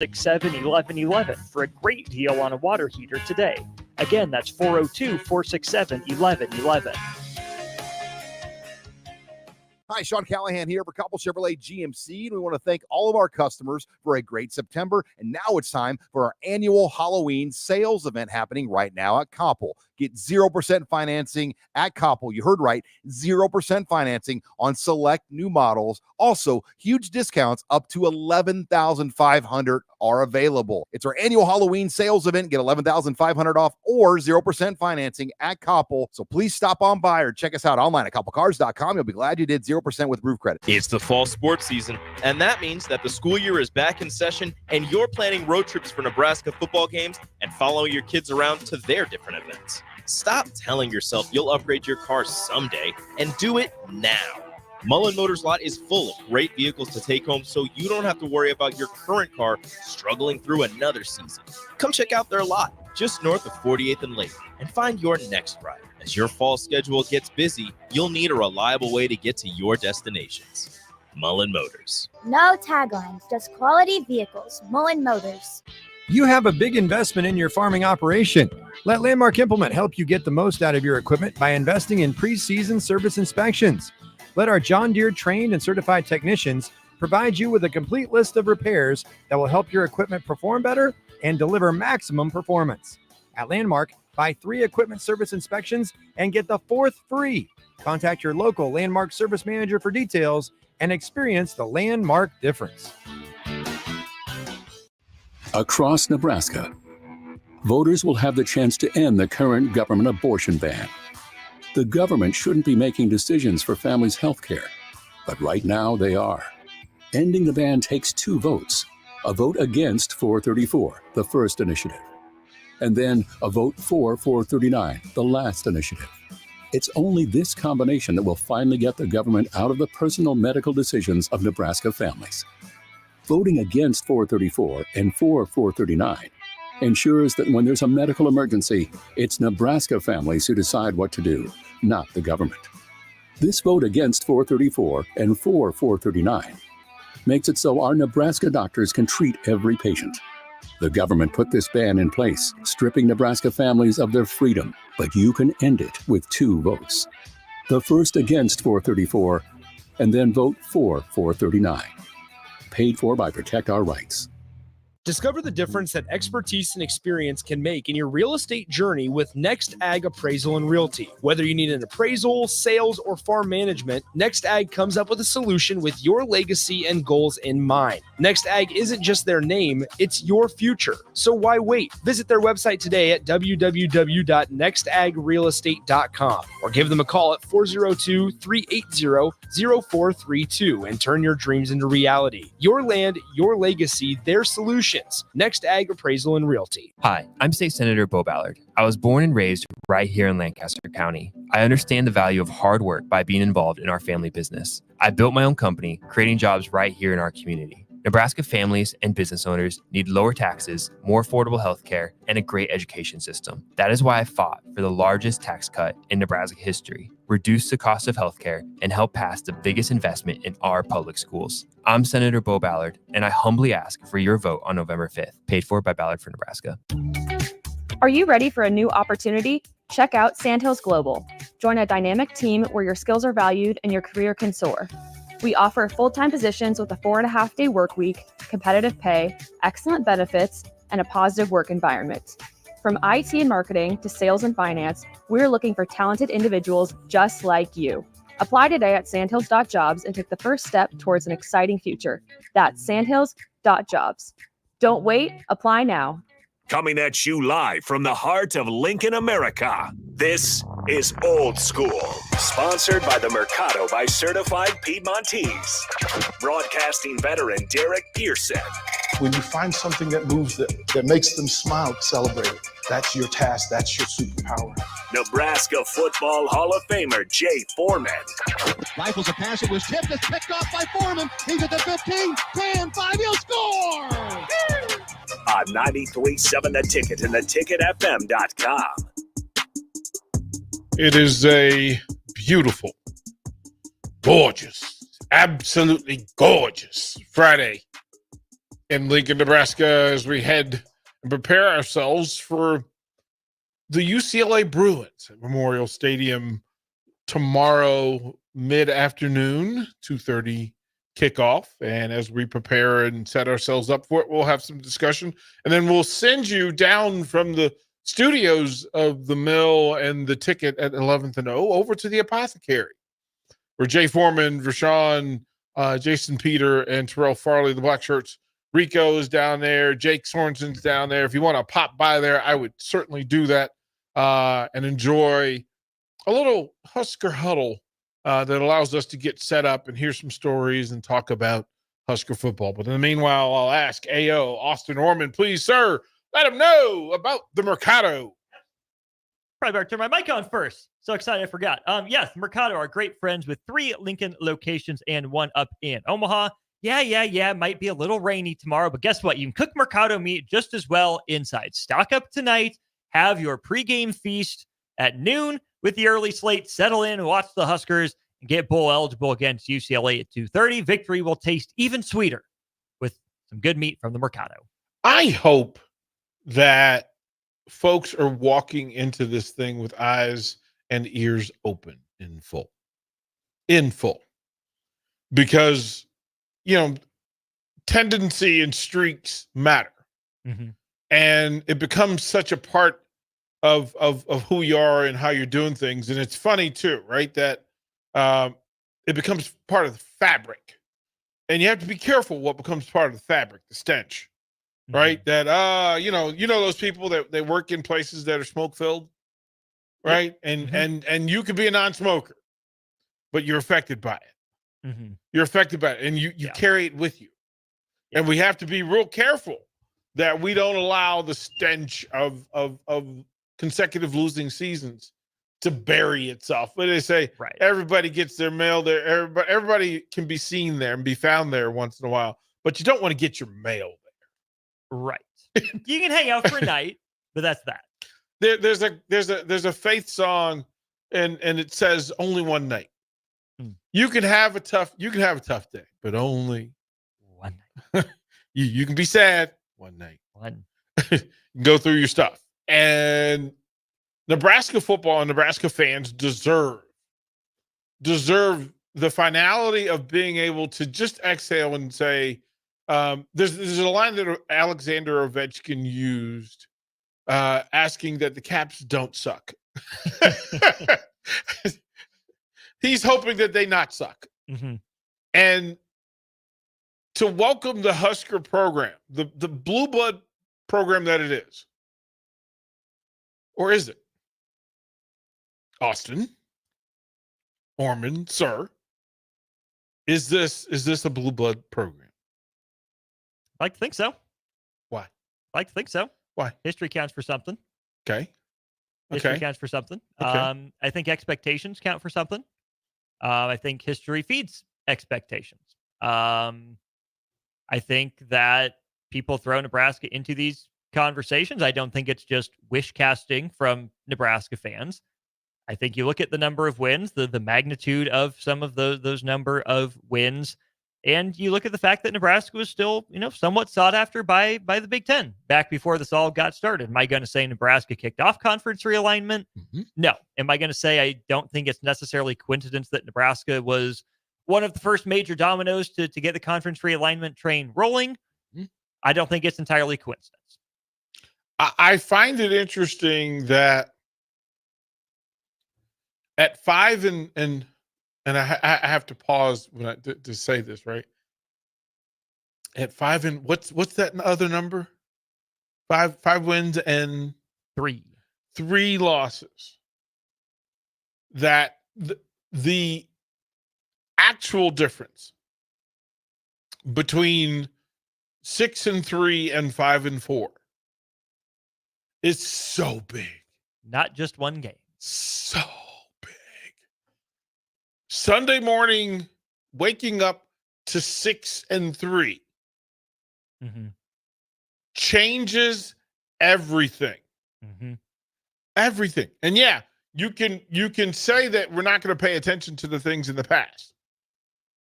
467-1111 for a great deal on a water heater today. Again, that's 402-467-1111. Hi, Sean Callahan here for Koppel Chevrolet GMC, and we want to thank all of our customers for a great September. And now it's time for our annual Halloween sales event happening right now at Koppel. Get 0% financing at Koppel. You heard right, 0% financing on select new models. Also, huge discounts up to $11,500 are available. It's our annual Halloween sales event. Get $11,500 off or 0% financing at Koppel. So please stop on by or check us out online at koppelcars.com. You'll be glad you did 0% with roof credit. It's the fall sports season, and that means that the school year is back in session, and you're planning road trips for Nebraska football games and following your kids around to their different events. Stop telling yourself you'll upgrade your car someday and do it now. Mullen Motors Lot is full of great vehicles to take home, so you don't have to worry about your current car struggling through another season. Come check out their lot just north of 48th and Lake and find your next ride. As your fall schedule gets busy, you'll need a reliable way to get to your destinations. Mullen Motors. No taglines, just quality vehicles. Mullen Motors. You have a big investment in your farming operation. Let Landmark Implement help you get the most out of your equipment by investing in pre-season service inspections. Let our John Deere trained and certified technicians provide you with a complete list of repairs that will help your equipment perform better and deliver maximum performance. At Landmark, buy 3 equipment service inspections and get the 4th free. Contact your local Landmark service manager for details and experience the Landmark difference. Across Nebraska, voters will have the chance to end the current government abortion ban. The government shouldn't be making decisions for families' health care, but right now they are. Ending the ban takes 2 votes, a vote against 434, the first initiative, and then a vote for 439, the last initiative. It's only this combination that will finally get the government out of the personal medical decisions of Nebraska families. Voting against 434 and for 439 ensures that when there's a medical emergency, it's Nebraska families who decide what to do, not the government. This vote against 434 and for 439 makes it so our Nebraska doctors can treat every patient. The government put this ban in place, stripping Nebraska families of their freedom, but you can end it with 2 votes. The first against 434, and then vote for 439. Paid for by Protect Our Rights. Discover the difference that expertise and experience can make in your real estate journey with Next Ag Appraisal and Realty. Whether you need an appraisal, sales, or farm management, Next Ag comes up with a solution with your legacy and goals in mind. Next Ag isn't just their name, it's your future. So why wait? Visit their website today at www.nextagrealestate.com or give them a call at 402-380-0432 and turn your dreams into reality. Your land, your legacy, their solution. Next Ag Appraisal and Realty. Hi, I'm State Senator Bo Ballard. I was born and raised right here in Lancaster County. I understand the value of hard work by being involved in our family business. I built my own company, creating jobs right here in our community. Nebraska families and business owners need lower taxes, more affordable health care, and a great education system. That is why I fought for the largest tax cut in Nebraska history, reduce the cost of healthcare, and help pass the biggest investment in our public schools. I'm Senator Bo Ballard, and I humbly ask for your vote on November 5th. Paid for by Ballard for Nebraska. Are you ready for a new opportunity? Check out Sandhills Global. Join a dynamic team where your skills are valued and your career can soar. We offer full-time positions with a 4.5-day work week, competitive pay, excellent benefits, and a positive work environment. From IT and marketing to sales and finance, we're looking for talented individuals just like you. Apply today at sandhills.jobs and take the first step towards an exciting future. That's sandhills.jobs. Don't wait, apply now. Coming at you live from the heart of Lincoln, America. This is Old School, sponsored by the Mercado by Certified Piedmontese. Broadcasting veteran Derek Pearson. When you find something that moves them, that makes them smile, celebrate it. That's your task. That's your superpower. Nebraska Football Hall of Famer Jay Foreman. Rifles a pass. It was tipped. It's picked off by Foreman. He's at the 15, 10, 5. He'll score! On 93.7 The Ticket and theticketfm.com. It is a beautiful, gorgeous, absolutely gorgeous Friday in Lincoln, Nebraska, as we head and prepare ourselves for the UCLA Bruins at Memorial Stadium tomorrow mid-afternoon, 2:30 kickoff. And as we prepare and set ourselves up for it, we'll have some discussion. And then we'll send you down from the studios of the Mill and the Ticket at 11th and O over to the Apothecary, where Jay Foreman, Rashawn, Jason Peter, and Terrell Farley, the Black Shirts, Rico is down there. Jake Sorensen's down there. If you want to pop by there, I would certainly do that and enjoy a little Husker Huddle that allows us to get set up and hear some stories and talk about Husker football. But in the meanwhile, I'll ask AO Austin Orman, please, sir, let him know about the Mercado. Probably better turn my mic on first. So excited I forgot. Yes, Mercado are great friends with 3 Lincoln locations and 1 up in Omaha. Yeah. Might be a little rainy tomorrow, but guess what? You can cook Mercado meat just as well inside. Stock up tonight. Have your pregame feast at noon with the early slate. Settle in and watch the Huskers and get bowl eligible against UCLA at 2:30. Victory will taste even sweeter with some good meat from the Mercado. I hope that folks are walking into this thing with eyes and ears open in full. Because, tendency and streaks matter. Mm-hmm. And it becomes such a part of who you are and how you're doing things. And it's funny too, right? That it becomes part of the fabric. And you have to be careful what becomes part of the fabric, the stench. Right? That those people that they work in places that are smoke filled, right? And you could be a non-smoker, but you're affected by it. Mm-hmm. You're affected by it, and you carry it with you. And we have to be real careful that we don't allow the stench of consecutive losing seasons to bury itself. But they say everybody gets their mail there. Everybody can be seen there and be found there once in a while, but you don't want to get your mail there. Right. You can hang out for a night, but that's that. There's a Faith song and it says only one night. You can have a tough day, but only one night. you can be sad one night. You can go through your stuff. And Nebraska football and Nebraska fans deserve the finality of being able to just exhale and say, there's a line that Alexander Ovechkin used, asking that the Caps don't suck. He's hoping that they not suck. Mm-hmm. And to welcome the Husker program, the blue blood program that it is. Or is it? Austin Orman, sir. Is this a blue blood program? I like to think so. Why? I like to think so. Why? History counts for something. Okay. History counts for something. Okay. I think expectations count for something. I think history feeds expectations. I think that people throw Nebraska into these conversations. I don't think it's just wish casting from Nebraska fans. I think you look at the number of wins, the magnitude of some of those number of wins, and you look at the fact that Nebraska was still, somewhat sought after by the Big Ten back before this all got started. Am I going to say Nebraska kicked off conference realignment? Mm-hmm. No. Am I going to say I don't think it's necessarily coincidence that Nebraska was one of the first major dominoes to get the conference realignment train rolling? Mm-hmm. I don't think it's entirely coincidence. I find it interesting that at 5 and I have to pause when to say this, right? At 5 and what's that other number? Five wins and three losses. That the actual difference between 6-3 and 5-4 is so big. Not just one game. So big. Sunday morning, waking up to 6-3 changes everything. Mm-hmm. Everything. And yeah, you can say that we're not going to pay attention to the things in the past,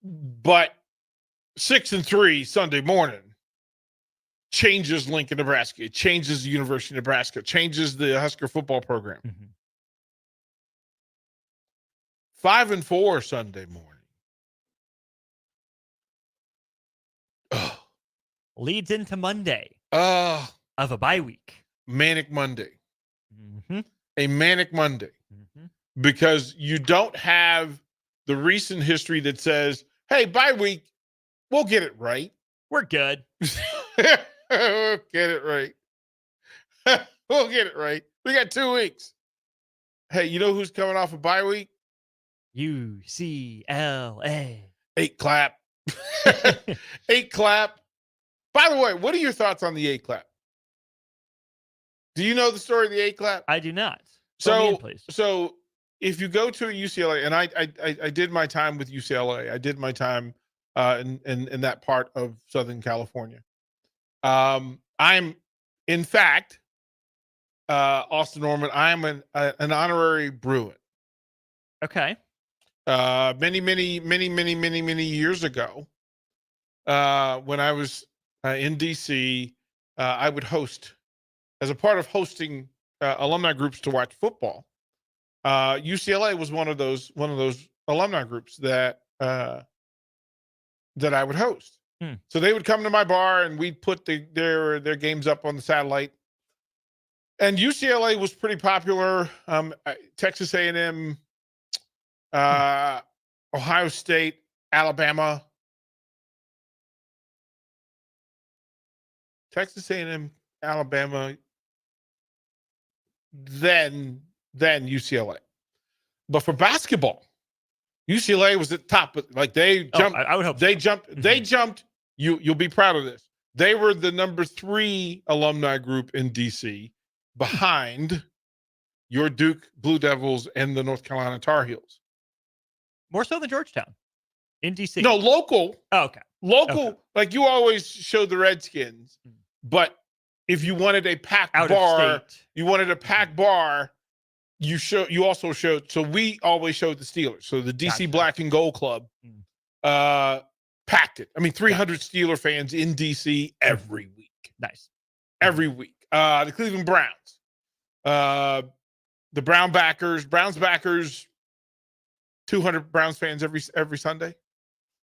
but 6-3 Sunday morning changes Lincoln, Nebraska. It changes the University of Nebraska. Changes the Husker football program. 5-4 Sunday morning. Leads into Monday of a bye week. Manic Monday. A manic Monday. Because you don't have the recent history that says, hey, bye week, we'll get it right. We're good. We'll get it right. We'll get it right. We got 2 weeks. Hey, you know who's coming off a bye week? UCLA. 8 clap. 8 clap. By the way, what are your thoughts on the 8 clap? Do you know the story of the 8 clap? I do not. Fill me in, please. So if you go to a UCLA, and I did my time with UCLA. I did my time in that part of Southern California. I'm, in fact, Austin Norman, I'm an honorary Bruin. Okay. Many years ago, when I was in DC, I would host, as a part of hosting alumni groups to watch football. UCLA was one of those alumni groups that I would host. So they would come to my bar and we'd put their games up on the satellite. And UCLA was pretty popular. Texas A&M, Ohio State, Alabama. Texas A&M, Alabama, then UCLA. But for basketball, UCLA was at the top. Like they jumped. I would hope they so. jumped. They jumped. You'll be proud of this. They were the number 3 alumni group in DC, behind your Duke Blue Devils and the North Carolina Tar Heels. More so than Georgetown in DC. No, local. Oh, okay. Local. Okay. Like you always show the Redskins, but if you wanted a packed Out of bar, state. you wanted a packed bar. You also showed. So we always showed the Steelers. So the DC Gotcha. Black and Gold Club packed it. I mean, 300 Steeler fans in DC every week. Nice. Every week. The Cleveland Browns, the Browns backers, 200 Browns fans every Sunday.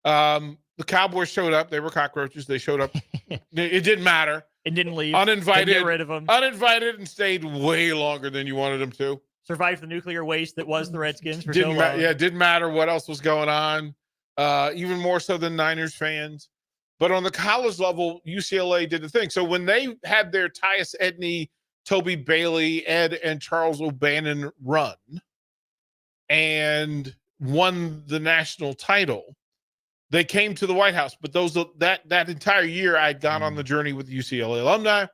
The Cowboys showed up. They were cockroaches. They showed up. It didn't matter. It didn't leave. Uninvited. Didn't get rid of them. Uninvited and stayed way longer than you wanted them to. Survived the nuclear waste that was the Redskins for so long. Yeah, it didn't matter what else was going on. Even more so than Niners fans. But on the college level, UCLA did the thing. So when they had their Tyus Edney, Toby Bailey, Ed and Charles O'Bannon run and won the national title, they came to the White House. But that entire year, I'd gone on the journey with UCLA alumni.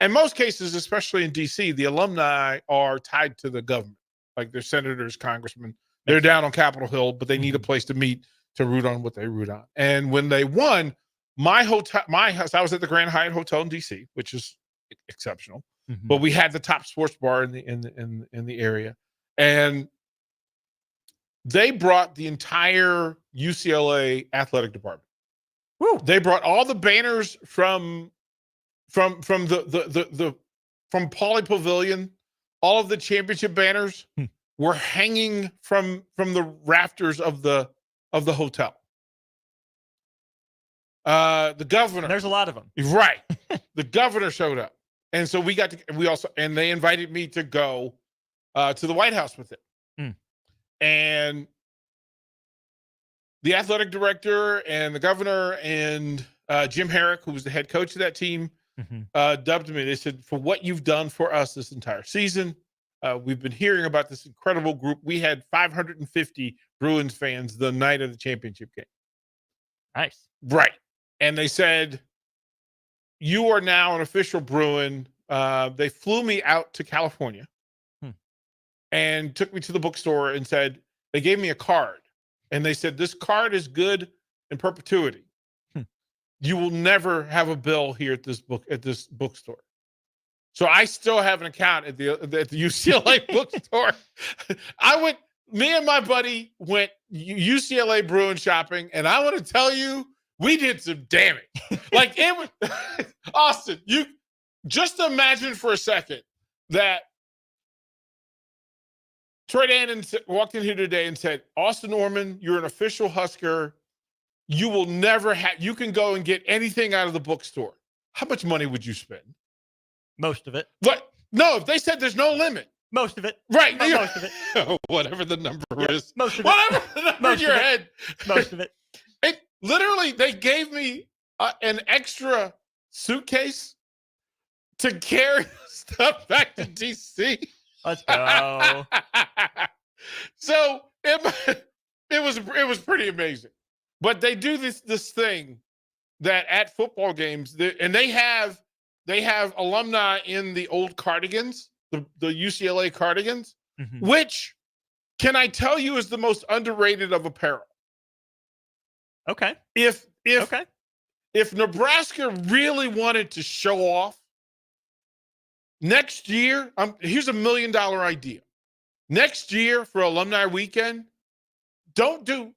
In most cases, especially in DC, the alumni are tied to the government. Like they're senators, congressmen. They're down on Capitol Hill, but they need a place to meet to root on what they root on. And when they won, my house, I was at the Grand Hyatt Hotel in DC, which is exceptional. But we had the top sports bar in the area. And they brought the entire UCLA athletic department. Woo. They brought all the banners from Pauley Pavilion. All of the championship banners were hanging from the rafters of the hotel. The governor. There's a lot of them. Right. The governor showed up. And so they invited me to go to the White House with it. And the athletic director and the governor and Jim Herrick, who was the head coach of that team, dubbed me. They said, for what you've done for us this entire season, we've been hearing about this incredible group. We had 550 Bruins fans the night of the championship game. Nice. Right. And they said, you are now an official Bruin. They flew me out to California and took me to the bookstore and said, they gave me a card. And they said, this card is good in perpetuity. You will never have a bill here at this bookstore. So I still have an account at the UCLA bookstore. Me and my buddy went UCLA Bruin shopping, and I want to tell you, we did some damage. Like it was Austin, you just imagine for a second that Troy Dannon walked in here today and said, Austin Norman, you're an official Husker. You will never have, you can go and get anything out of the bookstore. How much money would you spend? Most of it. What? No, if they said there's no limit. Most of it. Right. Most of it. Whatever the number is. Most of it. Whatever the number Most in your of it. head. Most of it. It literally, they gave me an extra suitcase to carry stuff back to DC. Let's go. So it was pretty amazing. But they do this thing that at football games, and they have alumni in the old cardigans, the UCLA cardigans, which can I tell you is the most underrated of apparel. Okay. If Nebraska really wanted to show off next year, here's $1 million idea. Next year for alumni weekend, don't do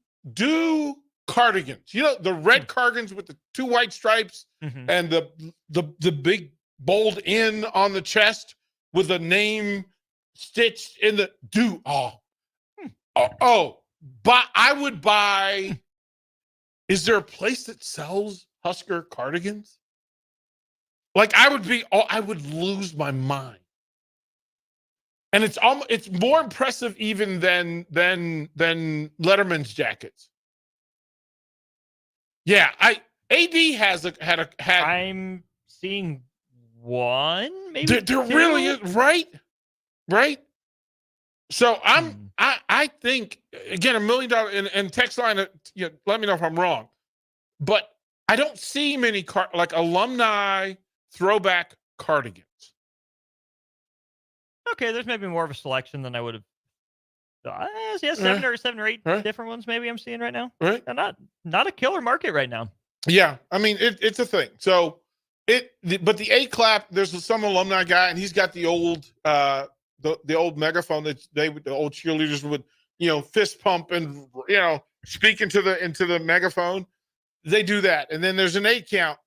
cardigans. You know, the red cardigans with the 2 white stripes and the big bold N on the chest with a name stitched in the but I would buy. Is there a place that sells Husker cardigans? Like I would lose my mind. And it's more impressive even than Letterman's jackets. Yeah, had. I'm seeing one, maybe. There really is, right. So I think again $1 million and text line. Let me know if I'm wrong, but I don't see many like alumni throwback cardigans. Okay, there's maybe more of a selection than I would have. Yeah, seven or eight different ones maybe I'm seeing right now. Right, not a killer market right now. Yeah, I mean it's a thing. So but the A clap, there's some alumni guy, and he's got the old the old megaphone that the old cheerleaders would fist pump and speak into the megaphone. They do that, and then there's an 8 count,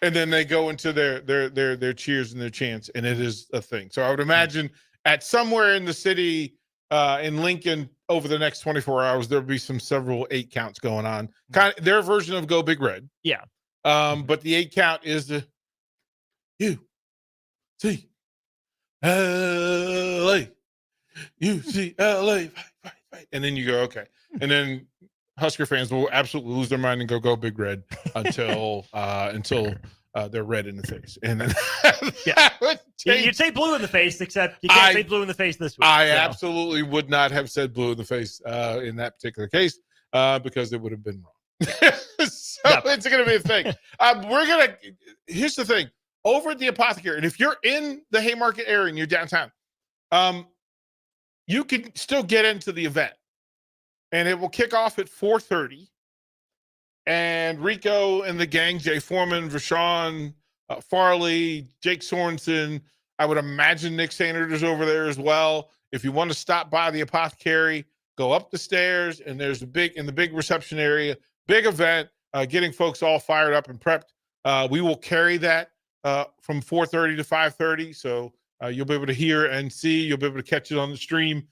and then they go into their cheers and their chants, and it is a thing. So I would imagine at somewhere in the city in Lincoln over the next 24 hours, there'll be several 8 counts going on. Kind of their version of Go Big Red. Yeah. But the 8 count is the UCLA, UCLA, fight. And then you go, okay. And then Husker fans will absolutely lose their mind and go Big Red until they're red in the face. And then you'd say blue in the face, except you can't say blue in the face this week. I absolutely would not have said blue in the face in that particular case because it would have been wrong. It's going to be a thing. Here's the thing. Over at the Apothecary, and if you're in the Haymarket area and you're downtown, you can still get into the event. And it will kick off at 4:30. And Rico and the gang, Jay Foreman, Rashawn, Farley, Jake Sorensen, I would imagine Nick Sanders is over there as well. If you want to stop by the Apothecary, go up the stairs, and there's in the big reception area, big event, getting folks all fired up and prepped. We will carry that from 4:30 to 5:30, so you'll be able to hear and see. You'll be able to catch it on the stream.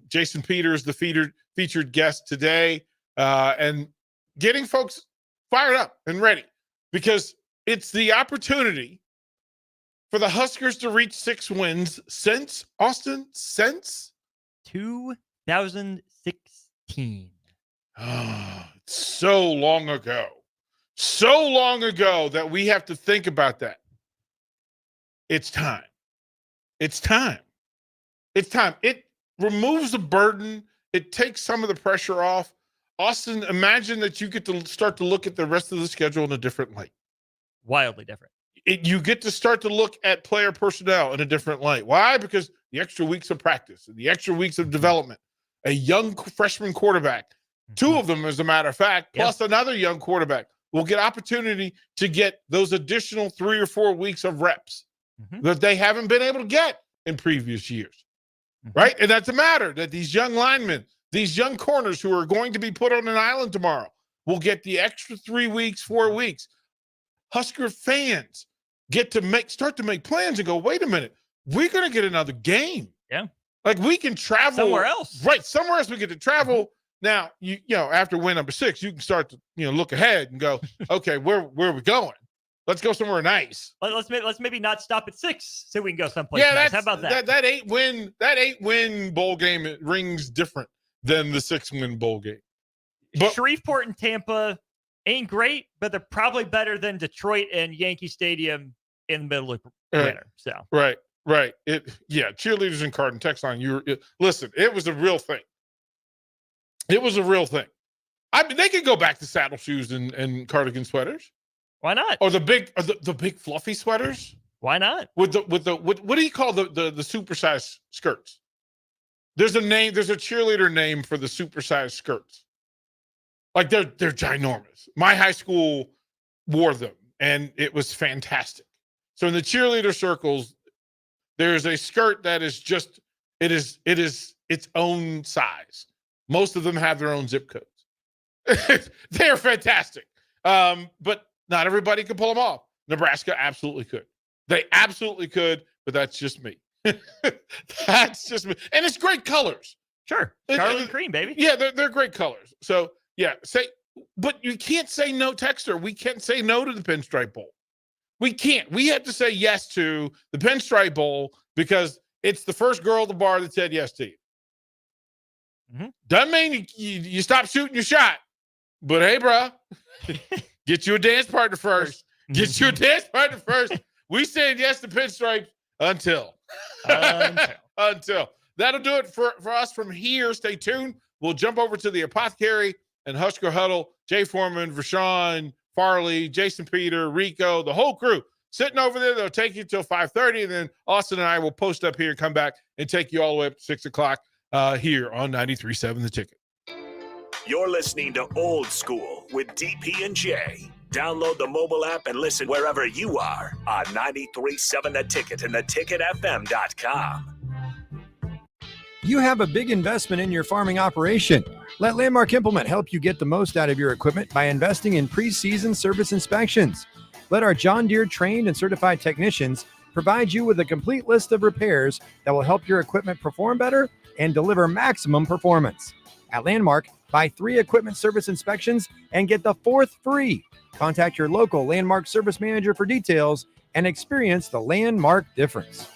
Jason Peters, the featured guest today, and getting folks fired up and ready because it's the opportunity for the Huskers to reach 6 wins since 2016. It's so long ago that we have to think about that. It's time. It removes the burden. It takes some of the pressure off. Austin, imagine that you get to start to look at the rest of the schedule in a different light. Wildly different. You get to start to look at player personnel in a different light. Why? Because the extra weeks of practice and the extra weeks of development, a young freshman quarterback, 2 of them, as a matter of fact, plus another young quarterback, will get opportunity to get those additional 3 or 4 weeks of reps that they haven't been able to get in previous years. Right? And that's a matter that these young linemen, These young corners who are going to be put on an island tomorrow will get the extra 3 weeks, 4 weeks. Husker fans get to start to make plans and go, wait a minute, we're going to get another game. Yeah. Like we can travel somewhere else. Right. Somewhere else we get to travel. Now, you know, after win number 6, you can start to, look ahead and go, okay, where are we going? Let's go somewhere nice. Let's maybe not stop at 6 so we can go someplace Yeah, nice. How about that? That 8-win bowl game, it rings different than the 6-win bowl game. But Shreveport and Tampa ain't great, but they're probably better than Detroit and Yankee Stadium in the middle of winter. So right. Cheerleaders in Carton text line. Listen, it was a real thing. It was a real thing. I mean, they could go back to saddle shoes and cardigan sweaters. Why not? Or the big fluffy sweaters. Why not? With the what do you call the supersized skirts? There's a name. There's a cheerleader name for the supersized skirts. Like they're ginormous. My high school wore them, and it was fantastic. So in the cheerleader circles, there's a skirt that is just it is its own size. Most of them have their own zip codes. They're fantastic, but not everybody can pull them off. Nebraska absolutely could. They absolutely could, but that's just me. That's just me. And it's great colors. Sure. Scarlet cream, baby. Yeah, they're great colors. So, yeah, but you can't say no, Texter. We can't say no to the Pinstripe Bowl. We can't. We have to say yes to the Pinstripe Bowl because it's the first girl at the bar that said yes to you. Mm-hmm. Doesn't mean you stop shooting your shot. But, hey, bro, get you a dance partner first. Get you a dance partner first. We said yes to Pinstripes until. That'll do it for us from here. Stay tuned. We'll jump over to the Apothecary and Husker Huddle. Jay Foreman, Rashawn, Farley, Jason Peter, Rico, the whole crew sitting over there. They'll take you till 5:30, and then Austin and I will post up here and come back and take you all the way up to 6 o'clock here on 93.7 The Ticket. You're listening to Old School with DP and J. Download the mobile app and listen wherever you are on 93.7 The Ticket and theticketfm.com. You have a big investment in your farming operation. Let Landmark Implement help you get the most out of your equipment by investing in pre-season service inspections. Let our John Deere trained and certified technicians provide you with a complete list of repairs that will help your equipment perform better and deliver maximum performance. At Landmark, buy 3 equipment service inspections and get the 4th free. Contact your local Landmark service manager for details and experience the Landmark difference.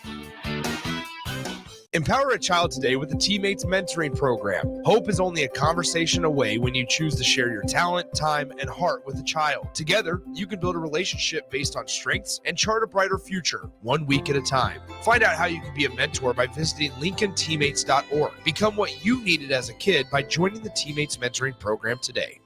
Empower a child today with the Teammates Mentoring Program. Hope is only a conversation away when you choose to share your talent, time, and heart with a child. Together, you can build a relationship based on strengths and chart a brighter future, 1 week at a time. Find out how you can be a mentor by visiting LincolnTeammates.org. Become what you needed as a kid by joining the Teammates Mentoring Program today.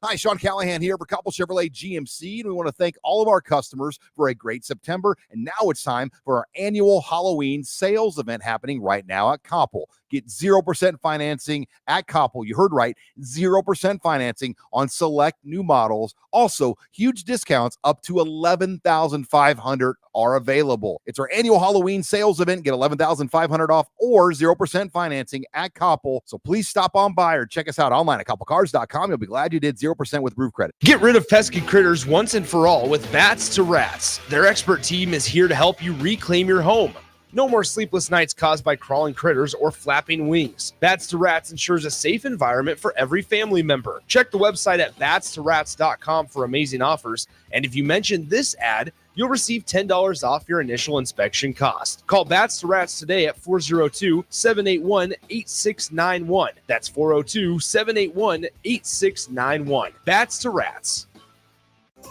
Hi, Sean Callahan here for Couple Chevrolet GMC, and we want to thank all of our customers for a great September. And now it's time for our annual Halloween sales event happening right now at Koppel. Get 0% financing at Koppel. You heard right, 0% financing on select new models. Also, huge discounts up to $11,500 are available. It's our annual Halloween sales event. Get $11,500 off or 0% financing at Koppel. So please stop on by or check us out online at koppelcars.com. You'll be glad you did 0% with roof credit. Get rid of pesky critters once and for all with Bats to Rats. Their expert team is here to help you reclaim your home. No more sleepless nights caused by crawling critters or flapping wings. Bats to Rats ensures a safe environment for every family member. Check the website at batstoRats.com for amazing offers. And if you mention this ad, you'll receive $10 off your initial inspection cost. Call Bats to Rats today at 402-781-8691. That's 402-781-8691. Bats to Rats.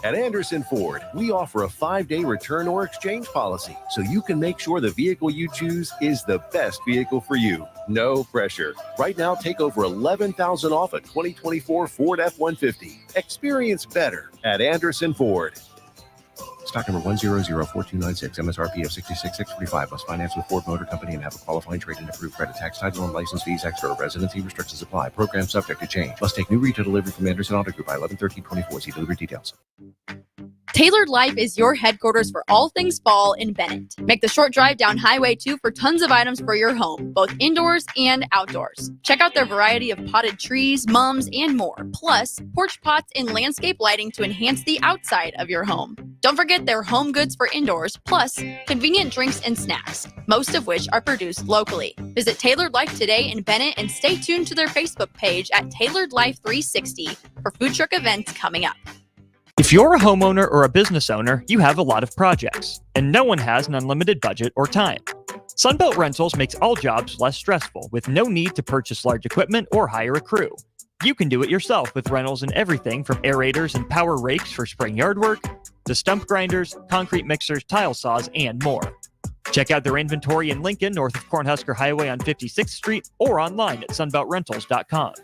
At Anderson Ford, we offer a 5-day return or exchange policy so you can make sure the vehicle you choose is the best vehicle for you. No pressure. Right now, take over $11,000 off a 2024 Ford F-150. Experience better at Anderson Ford. Stock number 1004296, MSRP of $66,645. Must finance with Ford Motor Company and have a qualifying trade-in approved credit tax, title, and license fees extra. Residency restrictions apply. Program subject to change. Must take new retail delivery from Anderson Auto Group by 11/13/24. See delivery details. Tailored Life is your headquarters for all things fall in Bennett. Make the short drive down Highway 2 for tons of items for your home, both indoors and outdoors. Check out their variety of potted trees, mums, and more. Plus, porch pots and landscape lighting to enhance the outside of your home. Don't forget their home goods for indoors, plus convenient drinks and snacks, most of which are produced locally. Visit Tailored Life today in Bennett and stay tuned to their Facebook page at Tailored Life 360 for food truck events coming up. If you're a homeowner or a business owner, you have a lot of projects, and no one has an unlimited budget or time. Sunbelt Rentals makes all jobs less stressful with no need to purchase large equipment or hire a crew. You can do it yourself with rentals and everything from aerators and power rakes for spring yard work to stump grinders, concrete mixers, tile saws, and more. Check out their inventory in Lincoln, north of Cornhusker Highway on 56th Street, or online at sunbeltrentals.com.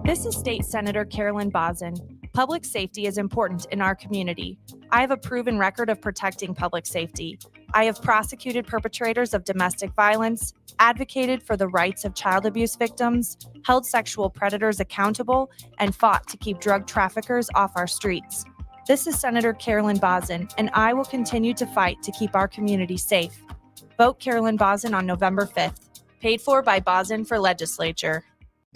This is State Senator Carolyn Bozin. Public safety is important in our community. I have a proven record of protecting public safety. I have prosecuted perpetrators of domestic violence, advocated for the rights of child abuse victims, held sexual predators accountable, and fought to keep drug traffickers off our streets. This is Senator Carolyn Bozin, and I will continue to fight to keep our community safe. Vote Carolyn Bozin on November 5th. Paid for by Bozin for Legislature.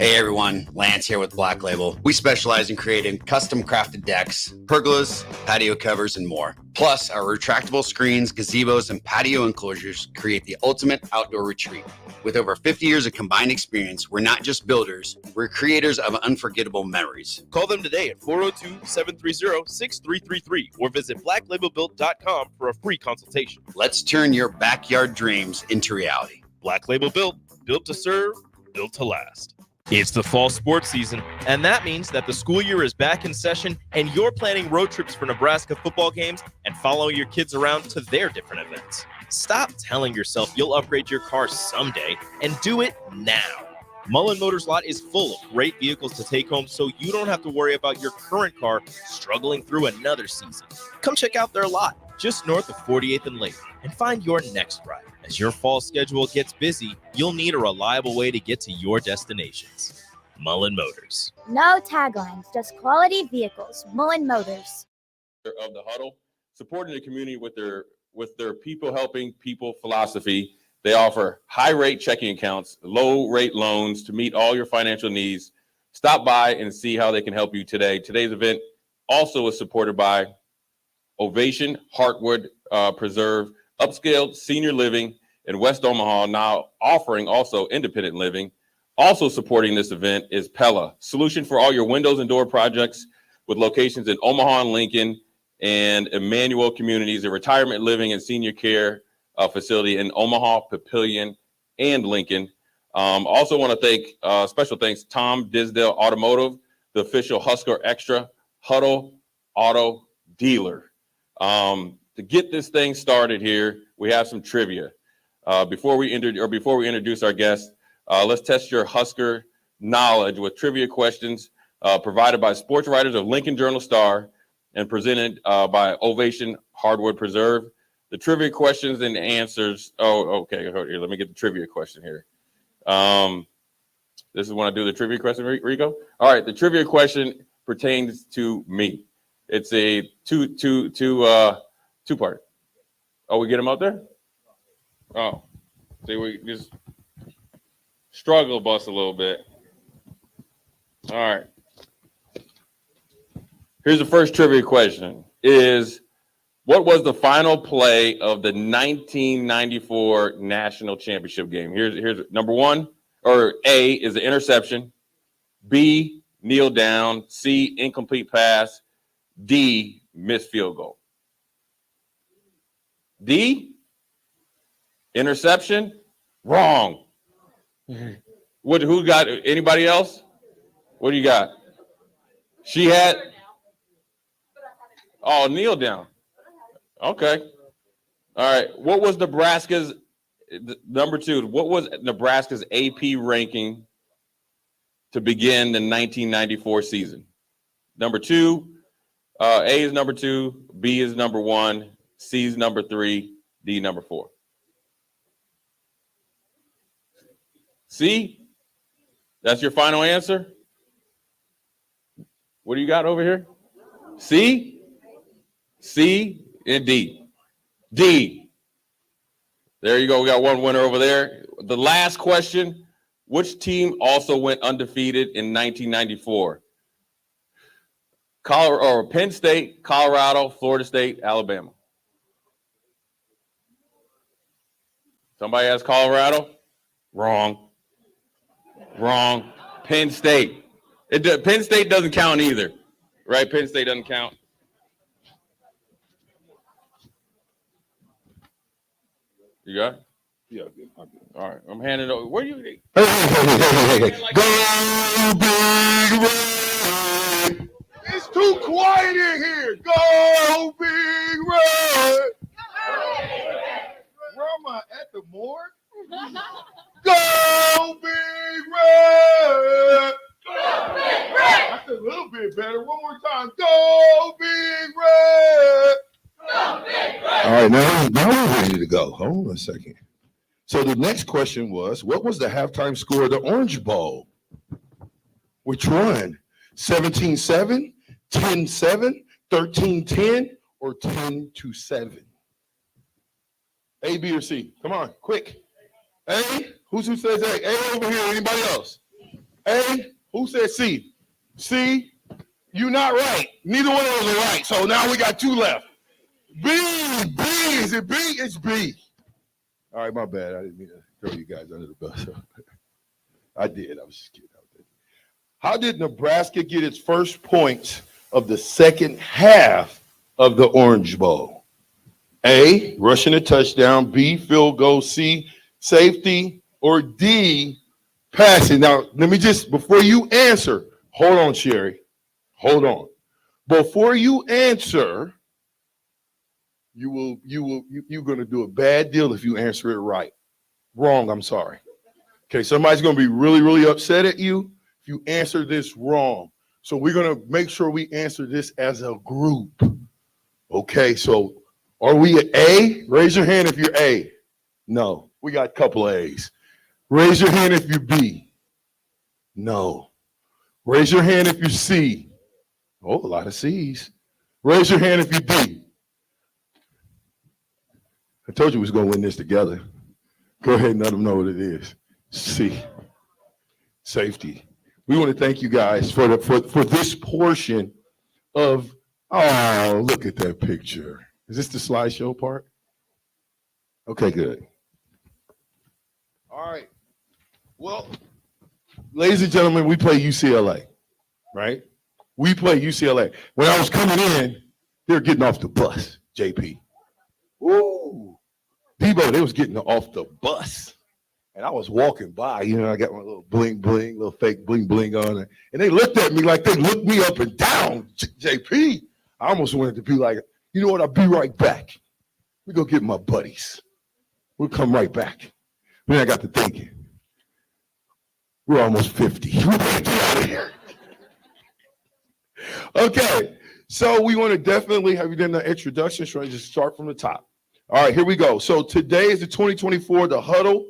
Hey everyone, Lance here with Black Label. We specialize in creating custom crafted decks, pergolas, patio covers, and more. Plus, our retractable screens, gazebos, and patio enclosures create the ultimate outdoor retreat. With over 50 years of combined experience, we're not just builders, we're creators of unforgettable memories. Call them today at 402-730-6333 or visit blacklabelbuilt.com for a free consultation. Let's turn your backyard dreams into reality. Black Label Built, built to serve, built to last. It's the fall sports season, and that means that the school year is back in session and you're planning road trips for Nebraska football games and following your kids around to their different events. Stop telling yourself you'll upgrade your car someday and do it now. Mullen Motors Lot is full of great vehicles to take home so you don't have to worry about your current car struggling through another season. Come check out their lot just north of 48th and Lake and find your next ride. As your fall schedule gets busy, you'll need a reliable way to get to your destinations. Mullen Motors. No taglines, just quality vehicles. Mullen Motors. Of the Huddle, supporting the community with their people helping people philosophy. They offer high rate checking accounts, low rate loans to meet all your financial needs. Stop by and see how they can help you today. Today's event also is supported by Ovation Heartwood Preserve, upscale senior living in West Omaha, now offering also independent living. Also supporting this event is Pella, solution for all your windows and door projects with locations in Omaha and Lincoln and Emmanuel communities, a retirement living and senior care facility in Omaha, Papillion, and Lincoln. Also want to thank, special thanks, Tom Disdale Automotive, the official Husker Extra Huddle auto dealer. To get this thing started here, we have some trivia. Before we introduce our guests, let's test your Husker knowledge with trivia questions provided by sports writers of Lincoln Journal-Star and presented by Ovation Hardwood Preserve. The trivia questions and answers. Oh, okay. Here, let me get the trivia question here. This is when I do the trivia question, Rico. All right, the trivia question pertains to me. It's a two-part. Oh, we get them out there? Oh, see, we just struggle bus a little bit. All right. Here's the first trivia question. What was the final play of the 1994 national championship game? Here's number one, or A is the interception, B, kneel down, C, incomplete pass, D, missed field goal. D, interception, wrong. Who got, anybody else? What do you got? She had, oh, kneel down. Okay. All right. What was Nebraska's, number two, what was Nebraska's AP ranking to begin the 1994 season? Number two, A is number two, B is number one, C is number three, D number four. C? That's your final answer? What do you got over here? C, C, and D. D. There you go. We got one winner over there. The last question, which team also went undefeated in 1994? Penn State, Colorado, Florida State, Alabama. Somebody has Colorado? Wrong. Wrong. Penn State. Penn State doesn't count either, right? Penn State doesn't count. You got it? Yeah. All right. I'm handing it over. Where you? Hey. Go Big Red. It's too quiet in here. Go Big Red. Where am I? At the morgue? Go Big Red. Go Big Red. That's a little bit better. One more time. Go Big Red. Go Big Red. All right, now we're ready to go. Hold on a second. So the next question was, what was the halftime score of the Orange Bowl? Which one? 17-7, 10-7, 13-10, or 10-7? A, B, or C? Come on, quick. A, who says A? A over here, anybody else? A, who says C? C, you're not right. Neither one of those are right. So now we got two left. B, is it B? It's B. All right, my bad. I didn't mean to throw you guys under the bus. I did. I was just kidding. How did Nebraska get its first points of the second half of the Orange Bowl? A, rushing a touchdown. B, field goal. C, safety. Or D, passing. Now, let me just, before you answer, hold on, Sherry. Hold on. Before you answer, you're going to do a bad deal if you answer it right. Wrong, I'm sorry. Okay, somebody's going to be really, really upset at you if you answer this wrong. So we're going to make sure we answer this as a group. Okay, so are we at A? Raise your hand if you're A. No, we got a couple of A's. Raise your hand if you're B. No. Raise your hand if you're C. Oh, a lot of C's. Raise your hand if you're D. I told you we was going to win this together. Go ahead and let them know what it is. C, safety. We want to thank you guys for this portion of, oh, look at that picture. Is this the slideshow part? Okay, good. All right. Well, ladies and gentlemen, we play UCLA, right? We play UCLA. When I was coming in, they were getting off the bus, JP. Woo! Debo, they was getting off the bus. And I was walking by, I got my little bling, little fake bling on it. And they looked at me like they looked me up and down, JP. I almost wanted to be like, you know what, I'll be right back. We go get my buddies. We'll come right back. Then I got to thinking, we're almost 50. We gotta get out of here. Okay, so we want to definitely have you done the introduction, so I just start from the top. All right, here we go. So today is the 2024, the Huddle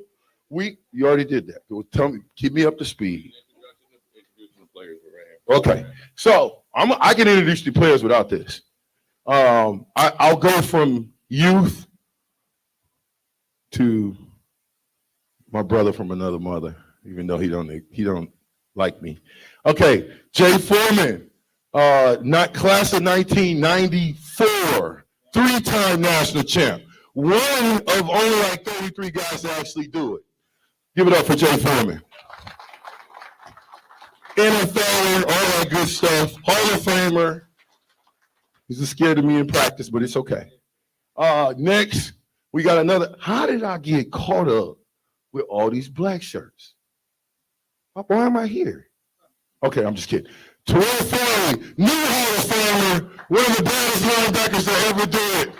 week. You already did that. Tell me, keep me up to speed. Okay, so I can introduce the players without this. I'll go from youth to my brother from another mother, even though he don't like me. Okay, Jay Foreman, not class of 1994, three-time national champ. One of only like 33 guys to actually do it. Give it up for Jay Foreman. NFL, all that good stuff. Hall of Famer. He's scared of me in practice, but it's okay. Next, we got another. How did I get caught up with all these black shirts? Why am I here? Okay, I'm just kidding. Terrell Farley, new Hall of Famer, one of the baddest linebackers that ever did.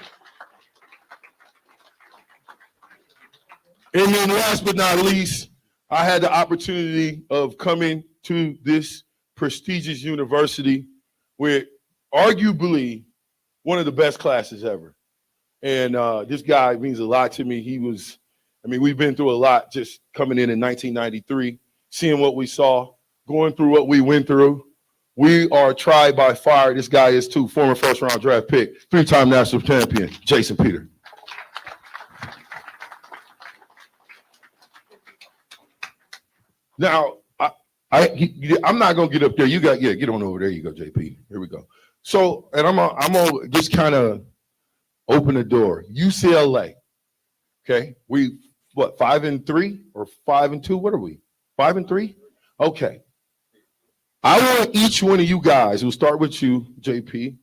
And then last but not least, I had the opportunity of coming to this prestigious university with arguably one of the best classes ever. And this guy means a lot to me. We've been through a lot just coming in 1993, seeing what we saw, going through what we went through. We are tried by fire. This guy is too. Former first-round draft pick, 3-time national champion, Jason Peter. Now, I'm not gonna get up there. You got get on over there. You go, JP. Here we go. So, and I'm gonna just kind of open the door. UCLA. Okay, we what 5-3 or 5-2? What are we? 5-3? Okay. I want each one of you guys, we'll start with you, JP,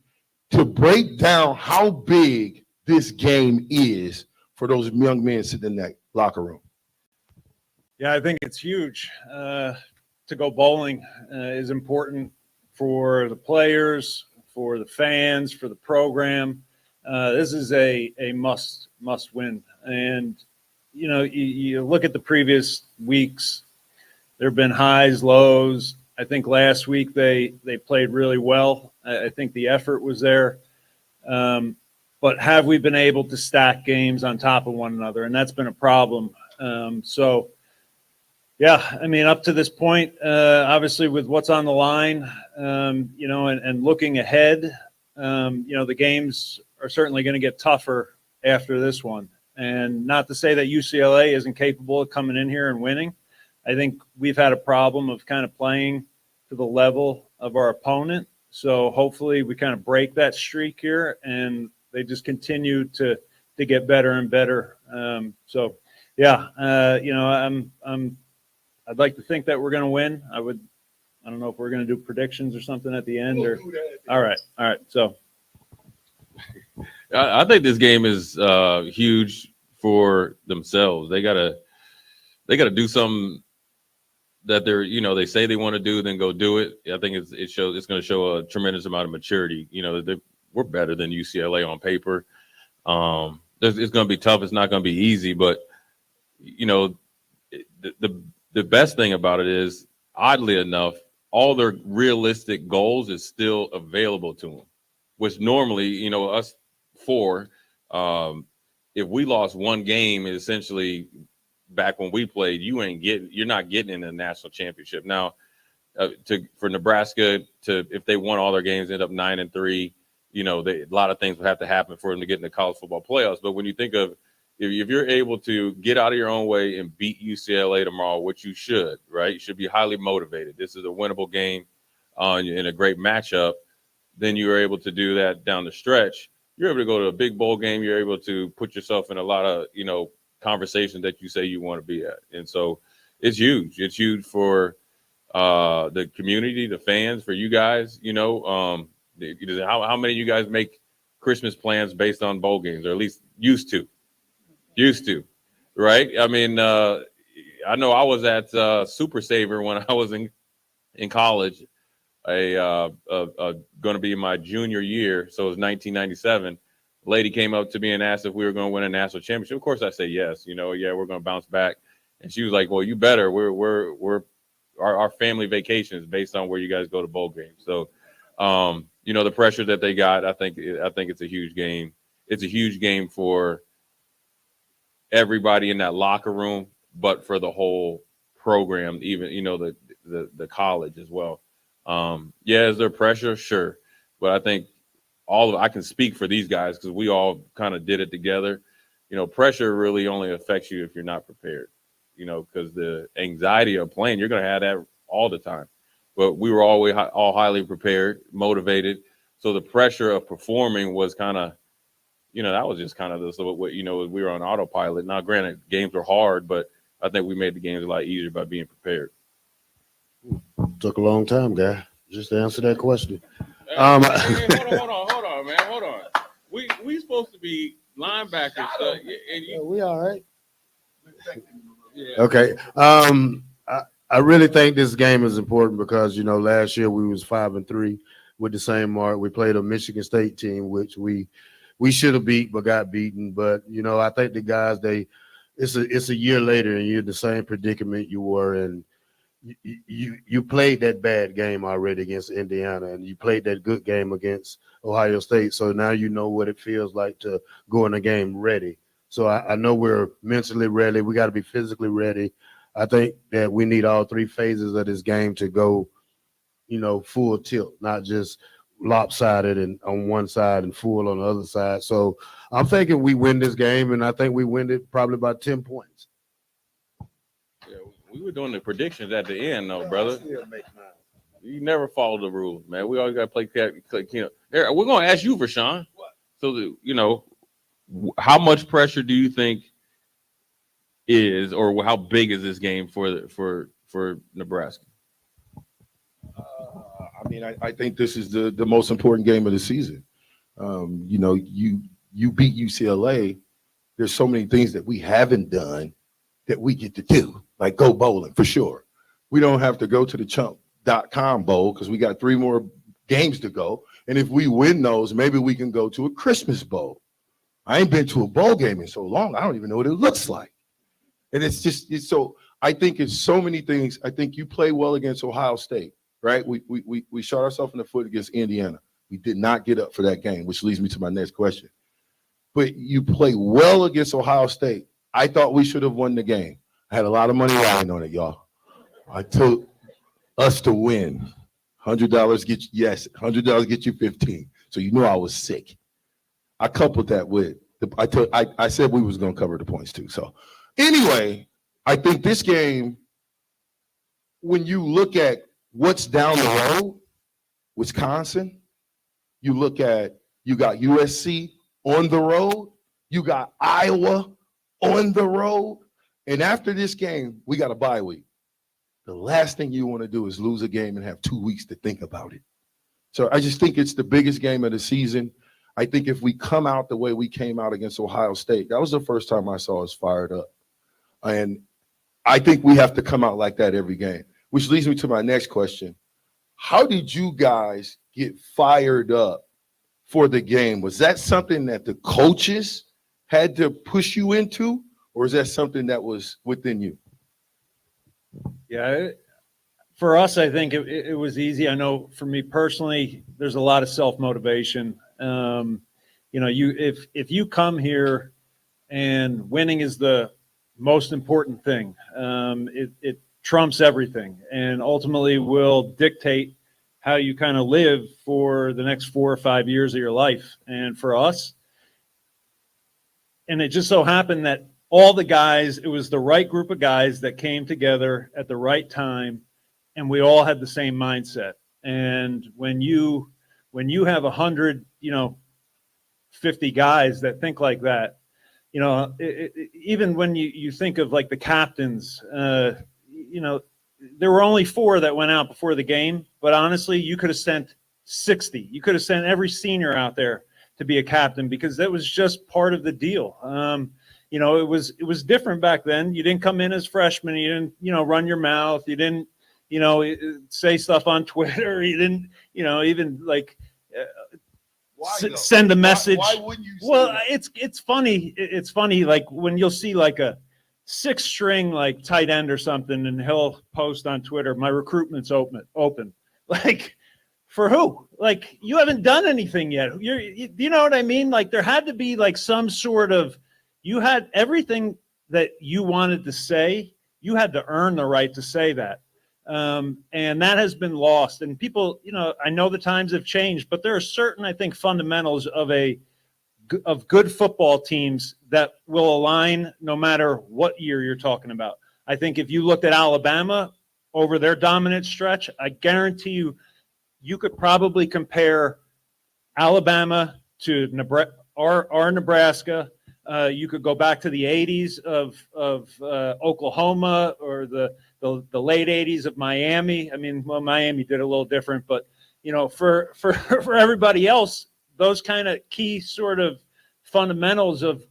to break down how big this game is for those young men sitting in that locker room. Yeah, I think it's huge. To go bowling is important for the players, for the fans, for the program. This is a must win. And, you know, you look at the previous weeks, there have been highs, lows. I think last week they played really well. I think the effort was there. But have we been able to stack games on top of one another? And that's been a problem. Yeah, I mean, up to this point, obviously with what's on the line, you know, and looking ahead, you know, the games are certainly going to get tougher after this one. And not to say that UCLA isn't capable of coming in here and winning. I think we've had a problem of kind of playing to the level of our opponent. So hopefully we kind of break that streak here and they just continue to get better and better. So yeah, you know, I'd like to think that we're going to win. I don't know if we're going to do predictions or something at the end or. All right. So I think this game is huge for themselves. They gotta do something that they're, you know, they say they want to do, then go do it. I think it's going to show a tremendous amount of maturity. You know, we're better than UCLA on paper. It's going to be tough. It's not going to be easy, but you know, the best thing about it is, oddly enough, all their realistic goals is still available to them, which normally, you know, us four, if we lost one game, essentially back when we played, you're not getting in the national championship. Now, for Nebraska if they won all their games, end up 9-3, you know, a lot of things would have to happen for them to get in the college football playoffs. But when you think of, if you're able to get out of your own way and beat UCLA tomorrow, which you should, right? You should be highly motivated. This is a winnable game in a great matchup. Then you're able to do that down the stretch. You're able to go to a big bowl game. You're able to put yourself in a lot of, you know, conversations that you say you want to be at. And so it's huge. It's huge for the community, the fans, for you guys. You know, how many of you guys make Christmas plans based on bowl games, or at least used to, right? I mean, I know I was at Super Saver when I was in college, going to be my junior year. So it was 1997. Lady came up to me and asked if we were going to win a national championship. Of course I say yes, you know, yeah, we're going to bounce back. And she was like, well, you better, our family vacation is based on where you guys go to bowl games. So, you know, the pressure that they got, I think it's a huge game. It's a huge game for everybody in that locker room, but for the whole program, even, you know, the college as well. Yeah, is there pressure? Sure. But I think I can speak for these guys because we all kind of did it together. You know, pressure really only affects you if you're not prepared, you know, because the anxiety of playing, you're going to have that all the time. But we were always all highly prepared, motivated. So the pressure of performing was kind of, you know, that was just kind of what, you know, we were on autopilot. Now, granted, games were hard, but I think we made the games a lot easier by being prepared. Took a long time, guy, just to answer that question. Hold on, man. Hold on. We supposed to be linebackers. We all right. Yeah. Okay. I really think this game is important because, you know, last year we was 5-3 with the same mark. We played a Michigan State team, which we should have beat but got beaten. But, you know, I think the guys, it's a year later and you're in the same predicament you were in. You played that bad game already against Indiana, and you played that good game against Ohio State. So now you know what it feels like to go in a game ready. So I know we're mentally ready. We got to be physically ready. I think that we need all three phases of this game to go full tilt, not just lopsided and on one side and full on the other side. So I'm thinking we win this game, and I think we win it probably by 10 points. Yeah, we were doing the predictions at the end, though, brother. You never follow the rules, man. We always got to play. We're going to ask you, Rashawn. So, how much pressure do you think is, or how big is this game for Nebraska? I think this is the most important game of the season. You beat UCLA. There's so many things that we haven't done that we get to do, like go bowling for sure. We don't have to go to the chump.com bowl because we got 3 more games to go. And if we win those, maybe we can go to a Christmas bowl. I ain't been to a bowl game in so long, I don't even know what it looks like. And it's so I think it's so many things. I think you play well against Ohio State, right? We shot ourselves in the foot against Indiana. We did not get up for that game, which leads me to my next question. But you play well against Ohio State. I thought we should have won the game. I had a lot of money lying on it, y'all. I took us to win. $100 $100 get you 15. So you know I was sick. I coupled that with I said we was gonna cover the points too. So anyway, I think this game, when you look at what's down the road, Wisconsin, you got USC on the road, you got Iowa on the road, and after this game, we got a bye week. The last thing you want to do is lose a game and have 2 weeks to think about it. So I just think it's the biggest game of the season. I think if we come out the way we came out against Ohio State, that was the first time I saw us fired up. And I think we have to come out like that every game, which leads me to my next question. How did you guys get fired up for the game? Was that something that the coaches had to push you into, or is that something that was within you? Yeah, for us, I think it was easy. I know for me personally, there's a lot of self-motivation. If you come here and winning is the most important thing, it trumps everything, and ultimately will dictate how you kind of live for the next 4 or 5 years of your life. And for us, and it just so happened that all the guys, it was the right group of guys that came together at the right time, and we all had the same mindset. And when you have 100, 50 guys that think like that, even when you think of like the captains, there were only 4 that went out before the game, but honestly, you could have sent 60. You could have sent every senior out there to be a captain, because that was just part of the deal. It was different back then. You didn't come in as freshmen. You didn't, run your mouth. You didn't, say stuff on Twitter. You didn't, even like send a message. Why wouldn't you say Well, that? it's funny. It's funny. Like when you'll see like a 6-string like tight end or something, and he'll post on Twitter, "My recruitment's open." Like, for who? Like, you haven't done anything yet. You know what I mean? Like, there had to be like some sort of, you had everything that you wanted to say. You had to earn the right to say that. And that has been lost. And people, I know the times have changed, but there are certain, I think, fundamentals of good football teams that will align no matter what year you're talking about. I think if you looked at Alabama over their dominant stretch, I guarantee you could probably compare Alabama to our Nebraska. You could go back to the 80s of Oklahoma, or the late 80s of Miami. I mean, well, Miami did a little different, but for everybody else, those kind of key sort of fundamentals of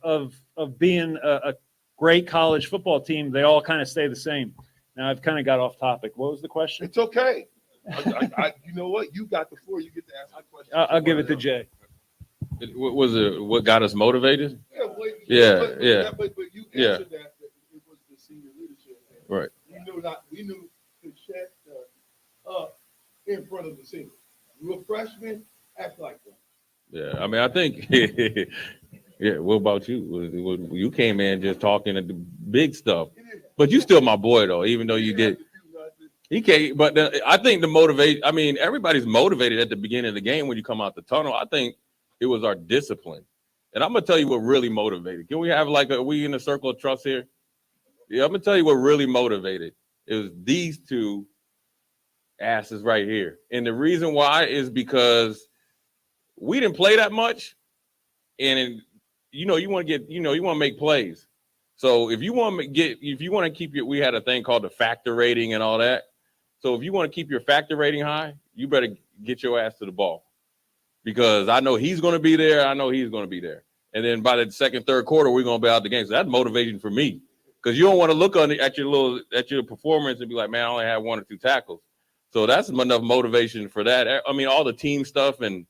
being a great college football team, they all kind of stay the same. Now I've kind of got off topic. What was the question? It's okay. You know what? You got the floor. You get to ask my question. I'll give it to Jay. Was it what got us motivated? But you Yeah. answered that it was the senior leadership. Right. We knew to shut up in front of the seniors. You're a freshman, act like that. Yeah, I mean, I think. Yeah. What about you? You came in just talking the big stuff, but you still my boy though. Even though you did. He can't. But I think the motivate. I mean, everybody's motivated at the beginning of the game when you come out the tunnel. I think it was our discipline, and I'm gonna tell you what really motivated. Can we have we in a circle of trust here? Yeah, I'm gonna tell you what really motivated. It was these two asses right here, and the reason why is because we didn't play that much, and you want to get, you want to make plays. So if you want to keep we had a thing called the factor rating and all that. So if you want to keep your factor rating high, you better get your ass to the ball, because I know he's going to be there. I know he's going to be there. And then by the second, third quarter, we're going to be out the game. So that's motivation for me, because you don't want to look at your performance and be like, man, I only had 1 or 2 tackles. So that's enough motivation for that. I mean, all the team stuff and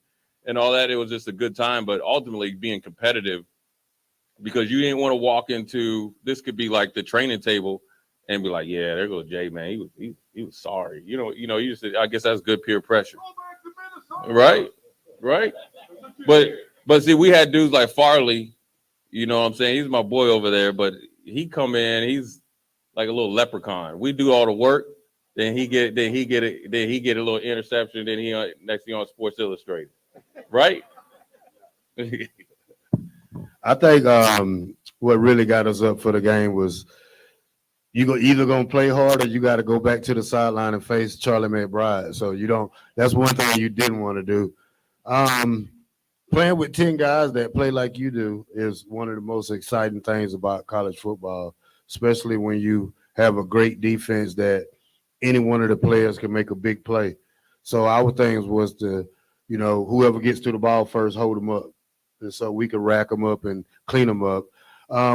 all that, it was just a good time. But ultimately being competitive, because you didn't want to walk into this could be like the training table and be like, yeah, there goes Jay, man. He was sorry. You just, I guess that's good peer pressure. Right. But see, we had dudes like Farley, you know what I'm saying? He's my boy over there, but he come in, he's like a little leprechaun. We do all the work, then he get a little interception, then he next thing on Sports Illustrated. Right? I think what really got us up for the game was either gonna play hard or you got to go back to the sideline and face Charlie McBride. So that's one thing you didn't want to do. Playing with 10 guys that play like you do is one of the most exciting things about college football, especially when you have a great defense that any one of the players can make a big play. So our things was to, whoever gets to the ball first, hold them up. And so we could rack them up and clean them up.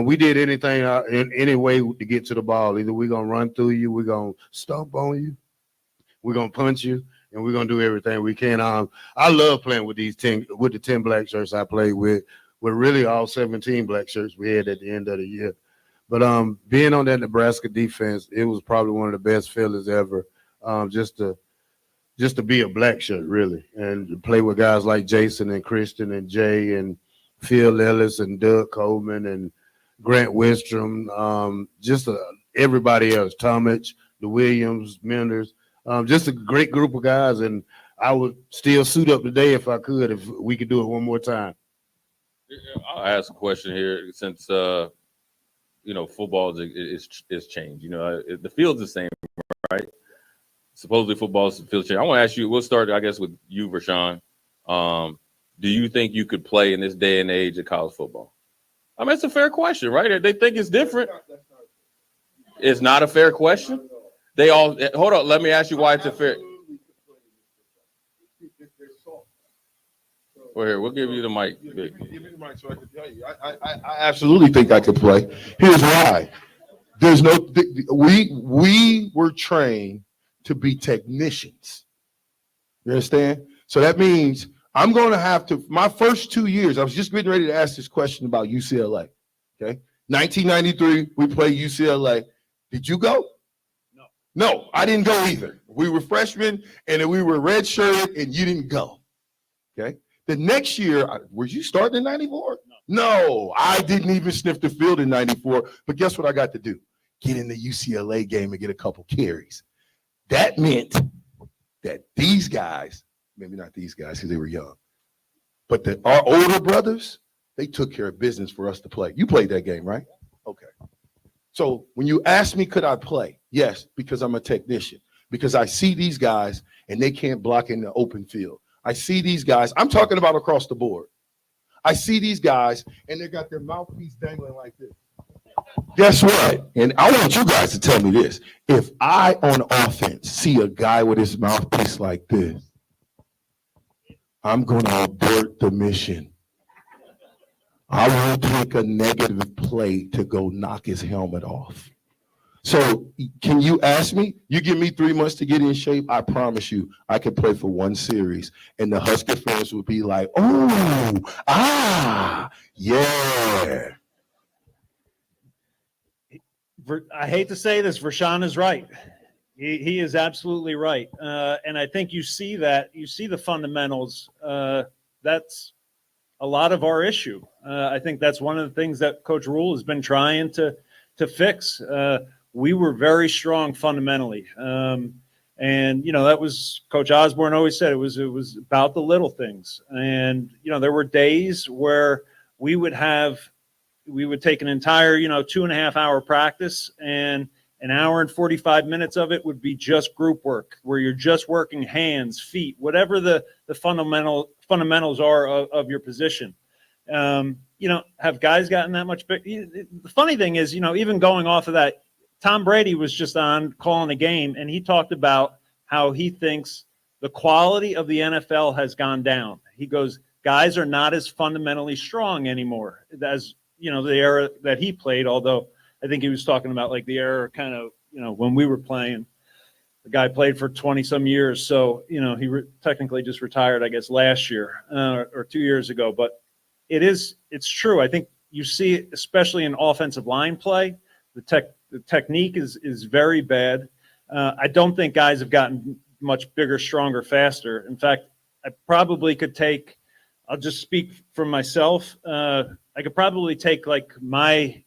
We did anything in any way to get to the ball. Either we're going to run through you, we're going to stomp on you, we're going to punch you, and we're going to do everything we can. I love playing with the 10 black shirts I played with really all 17 black shirts we had at the end of the year. But being on that Nebraska defense, it was probably one of the best feelings ever, just to be a black shirt, really, and to play with guys like Jason and Christian and Jay and Phil Ellis and Doug Coleman and Grant Wistrom, everybody else, Tomich, the Williams, Menders, just a great group of guys. And I would still suit up today if I could, if we could do it one more time. I'll ask a question here since, football is changed. The field's the same, right? Supposedly football's the field change. I want to ask you, we'll start, I guess, with you, Rashawn. Do you think you could play in this day and age of college football? I mean, it's a fair question, right? They think it's different. It's not a fair question. Hold on. Let me ask you why it's a fair. Well, here, we'll give you the mic. Give me the mic so I can tell you. I absolutely think I could play. Here's why. We were trained to be technicians. You understand? So that means I'm going to have to, my first 2 years, I was just getting ready to ask this question about UCLA. Okay. 1993, we played UCLA. Did you go? No, I didn't go either. We were freshmen and we were redshirted and you didn't go. Okay. The next year, were you starting in 94? No, I didn't even sniff the field in 94. But guess what I got to do? Get in the UCLA game and get a couple carries. That meant that these guys, maybe not these guys because they were young, but our older brothers, they took care of business for us to play. You played that game, right? Okay. So when you ask me, could I play? Yes, because I'm a technician. Because I see these guys and they can't block in the open field. I see these guys. I'm talking about across the board. I see these guys and they got their mouthpiece dangling like this. Guess what? And I want you guys to tell me this. If I, on offense, see a guy with his mouthpiece like this, I'm going to abort the mission. I will take a negative play to go knock his helmet off. So can you ask me? You give me 3 months to get in shape, I promise you I can play for one series. And the Husker fans will be like, yeah. I hate to say this, Rashawn is right. He is absolutely right. And I think you see that. You see the fundamentals. That's a lot of our issue. I think that's one of the things that Coach Rule has been trying to fix. We were very strong fundamentally. And, that was Coach Osborne always said it was about the little things. And, there were days where we would take an entire, 2.5 hour practice, and an hour and 45 minutes of it would be just group work, where you're just working hands, feet, whatever the fundamentals are of your position. Have guys gotten that much bigger? The funny thing is, even going off of that, Tom Brady was just on calling a game, and he talked about how he thinks the quality of the NFL has gone down. He goes, guys are not as fundamentally strong anymore as, the era that he played, although I think he was talking about like the era kind of, when we were playing. The guy played for 20 some years. So, he technically just retired, I guess, last year or 2 years ago. But it's true. I think you see it, especially in offensive line play, the technique is very bad. I don't think guys have gotten much bigger, stronger, faster. In fact, I probably could take, I'll just speak for myself. I could probably take like my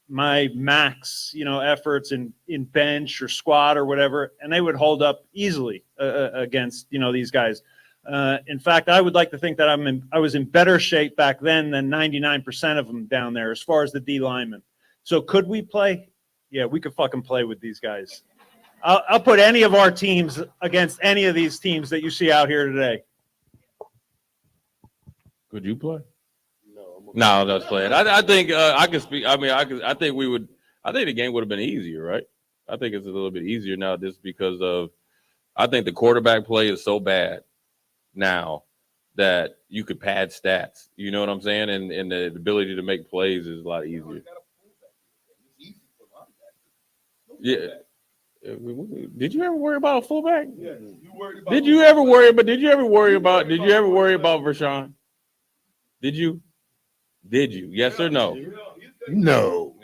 max, efforts in bench or squat or whatever, and they would hold up easily against, these guys. In fact, I would like to think that I was in better shape back then than 99% of them down there as far as the D linemen. So could we play? Yeah, we could fucking play with these guys. I'll put any of our teams against any of these teams that you see out here today. Could you play? No, that's playing. I think I could speak. I mean, I think we would. I think the game would have been easier, right? I think it's a little bit easier now, just because of. I think the quarterback play is so bad now that you could pad stats. You know what I'm saying? And the ability to make plays is a lot easier. Yeah. Did you ever worry about a fullback? Yeah. Did you ever worry about Vershawn? Did you? Yes or no? No.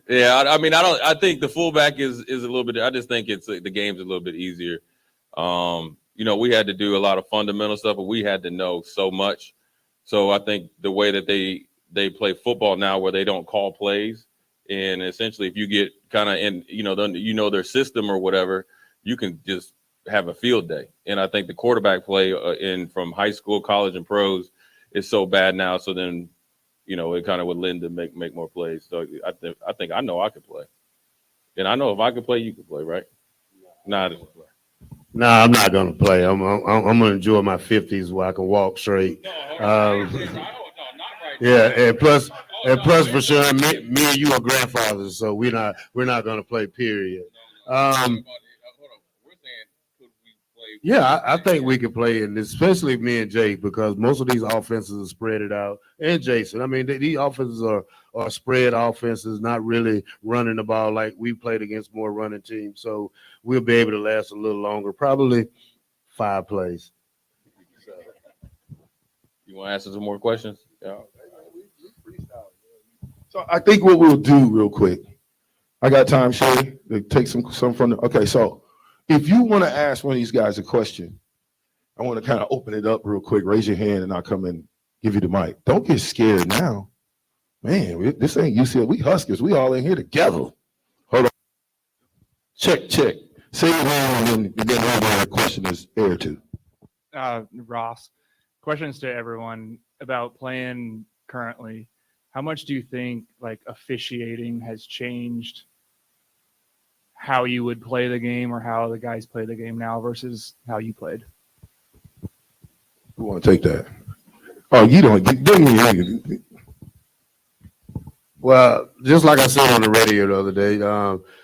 Yeah. I mean, I think the fullback is a little bit. I just think the game's a little bit easier. We had to do a lot of fundamental stuff, but we had to know so much. So I think the way that they play football now, where they don't call plays, and essentially if you get kind of in, their system or whatever, you can just have a field day. And I think the quarterback play from high school, college, and pros is so bad now. So then, it kind of would lend to make more plays. So I think I know I could play, and I know if I could play, you could play, right? Nah, I'm not gonna play. I'm gonna enjoy my 50s where I can walk straight. Yeah, and plus for sure, me and you are grandfathers, so we're not gonna play. Period. Yeah, I think we can play, and especially me and Jake, because most of these offenses are spread it out. And Jason, I mean, these offenses are spread offenses, not really running the ball like we played against more running teams. So we'll be able to last a little longer, probably 5 plays. You want to answer some more questions? Yeah. So I think what we'll do real quick, I got time, Shay, to take some from the. Okay, so if you want to ask one of these guys a question, I want to kind of open it up real quick. Raise your hand, and I'll come and give you the mic. Don't get scared now, man. This ain't UCLA. We Huskers. We all in here together. Hold on. Check. Say your name, and then whoever the question is aired to. Ross, questions to everyone about playing currently. How much do you think officiating has changed how you would play the game, or how the guys play the game now versus how you played? Who want to take that? Oh, you don't. Well, just like I said on the radio the other day,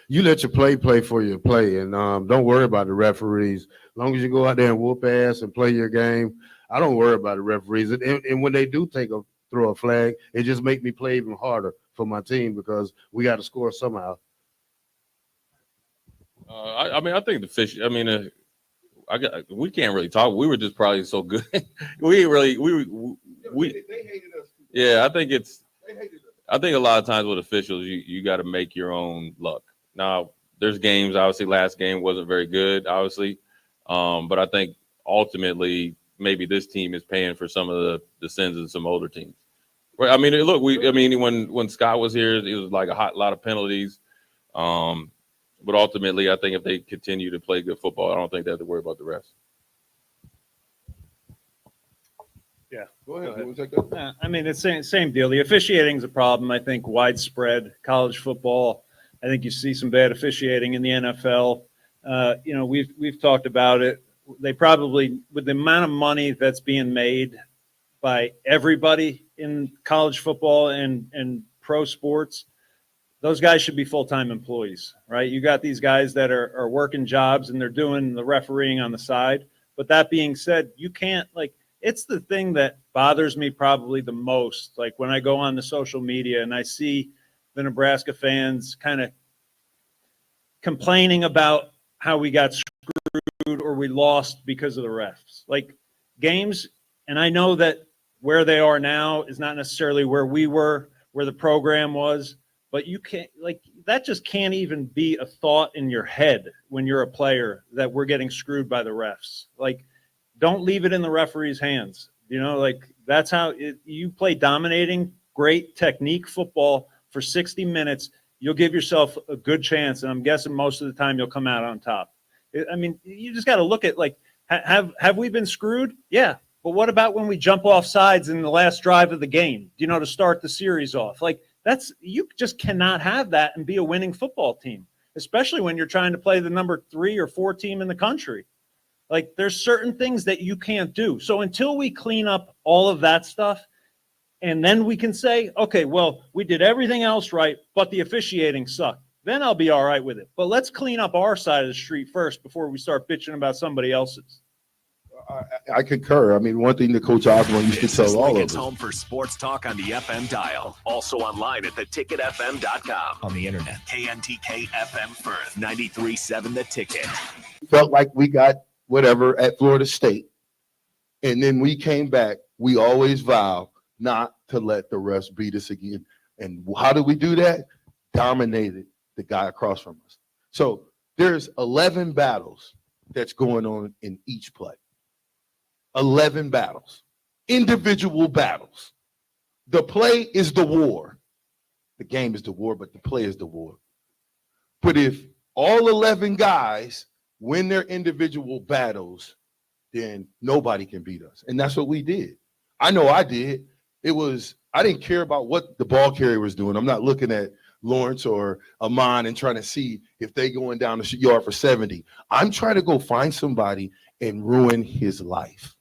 you let your play for your play, and don't worry about the referees. As long as you go out there and whoop ass and play your game, I don't worry about the referees. And when they do throw a flag, it just make me play even harder for my team, because we got to score somehow. I think the fish. I mean, we can't really talk. We were just probably so good. We They hated us. Yeah, I think a lot of times with officials, you got to make your own luck. Now, there's games. Obviously, last game wasn't very good. Obviously, but I think ultimately maybe this team is paying for some of the sins of some older teams. I mean, look, when Scott was here, it was like a lot of penalties. But ultimately, I think if they continue to play good football, I don't think they have to worry about the rest. Yeah. Go ahead. I mean, it's same deal. The officiating is a problem. I think widespread college football. I think you see some bad officiating in the NFL. We've talked about it. They probably, with the amount of money that's being made by everybody in college football and pro sports, those guys should be full-time employees, right? You got these guys that are working jobs and they're doing the refereeing on the side. But that being said, you can't, like, it's the thing that bothers me probably the most. Like when I go on the social media and I see the Nebraska fans kind of complaining about how we got screwed or we lost because of the refs. Like games, and I know that where they are now is not necessarily where we were, where the program was, but you can't, like, that just can't even be a thought in your head when you're a player that we're getting screwed by the refs. Like, don't leave it in the referee's hands. Like that's how you play dominating, great technique football for 60 minutes. You'll give yourself a good chance. And I'm guessing most of the time you'll come out on top. I mean, you just got to look at, like, have we been screwed? Yeah. But what about when we jump off sides in the last drive of the game, to start the series off? Like you just cannot have that and be a winning football team, especially when you're trying to play the number 3 or 4 team in the country. Like there's certain things that you can't do. So until we clean up all of that stuff, and then we can say, okay, well, we did everything else right, but the officiating sucked. Then I'll be all right with it. But let's clean up our side of the street first before we start bitching about somebody else's. I concur. I mean, one thing that Coach Osborne used to tell all of Lincoln's us. home for sports talk on the FM dial. Also online at theticketfm.com. On the internet. KNTK FM Firth, 93.7 The Ticket. Felt like we got whatever at Florida State. And then we came back. We always vow not to let the refs beat us again. And how did we do that? Dominated the guy across from us. So there's 11 battles that's going on in each play. 11 battles, individual battles. The play is the war. The game is the war, but the play is the war. But if all 11 guys win their individual battles, then nobody can beat us. And that's what we did. I know I did. I didn't care about what the ball carrier was doing. I'm not looking at Lawrence or Amon and trying to see if they going down the yard for 70. I'm trying to go find somebody and ruin his life.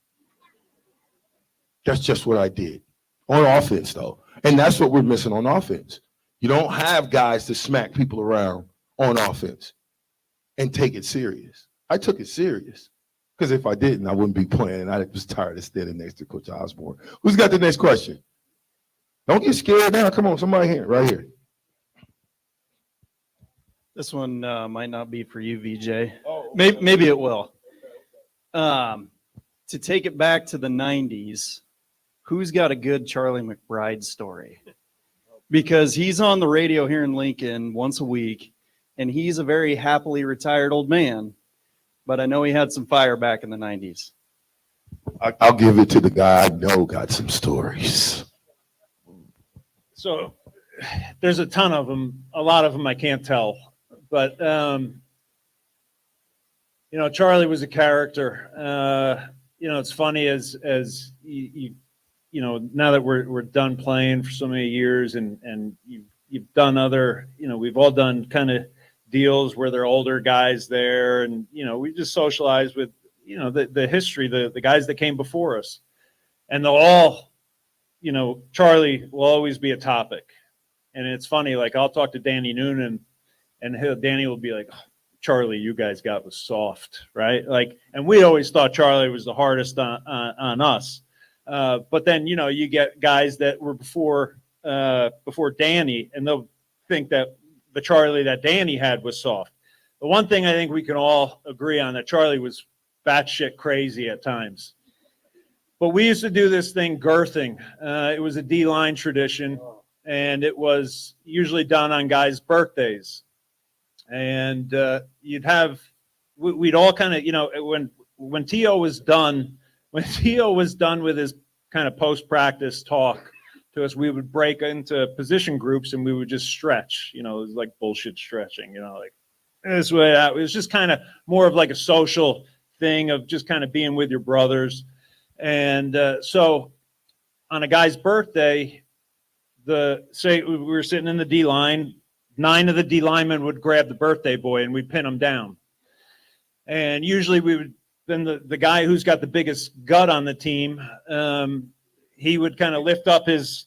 That's just what I did on offense, though. And that's what we're missing on offense. You don't have guys to smack people around on offense and take it serious. I took it serious because if I didn't, I wouldn't be playing. I was tired of standing next to Coach Osborne. Who's got the next question? Don't get scared now. Come on, somebody here, right here. This one might not be for you, VJ. Maybe it will. To take it back to the 90s, who's got a good Charlie McBride story? Because he's on the radio here in Lincoln once a week, and he's a very happily retired old man, but I know he had some fire back in the 90s. I'll give it to the guy I know got some stories. So there's a ton of them. A lot of them I can't tell. But, Charlie was a character. It's funny as now that we're done playing for so many years and you've done other, we've all done kind of deals where there are older guys there. And, we just socialize with, the history, the guys that came before us. And they'll all, Charlie will always be a topic. And it's funny, like I'll talk to Danny Noonan and Danny will be like, oh, Charlie, you guys got was soft, right? Like, and we always thought Charlie was the hardest on us. But then, you get guys that were before Danny, and they'll think that the Charlie that Danny had was soft. The one thing I think we can all agree on that Charlie was batshit crazy at times. But we used to do this thing, girthing. It was a D-line tradition, and it was usually done on guys' birthdays. And we'd all kind of, when T.O. was done with his kind of post-practice talk to us, we would break into position groups and we would just stretch, it was like bullshit stretching, like, This way, it was just kind of more of like a social thing of just kind of being with your brothers. And so on a guy's birthday, say we were sitting in the D line, 9 of the D linemen would grab the birthday boy and we'd pin him down. And usually then the guy who's got the biggest gut on the team, he would kind of lift up his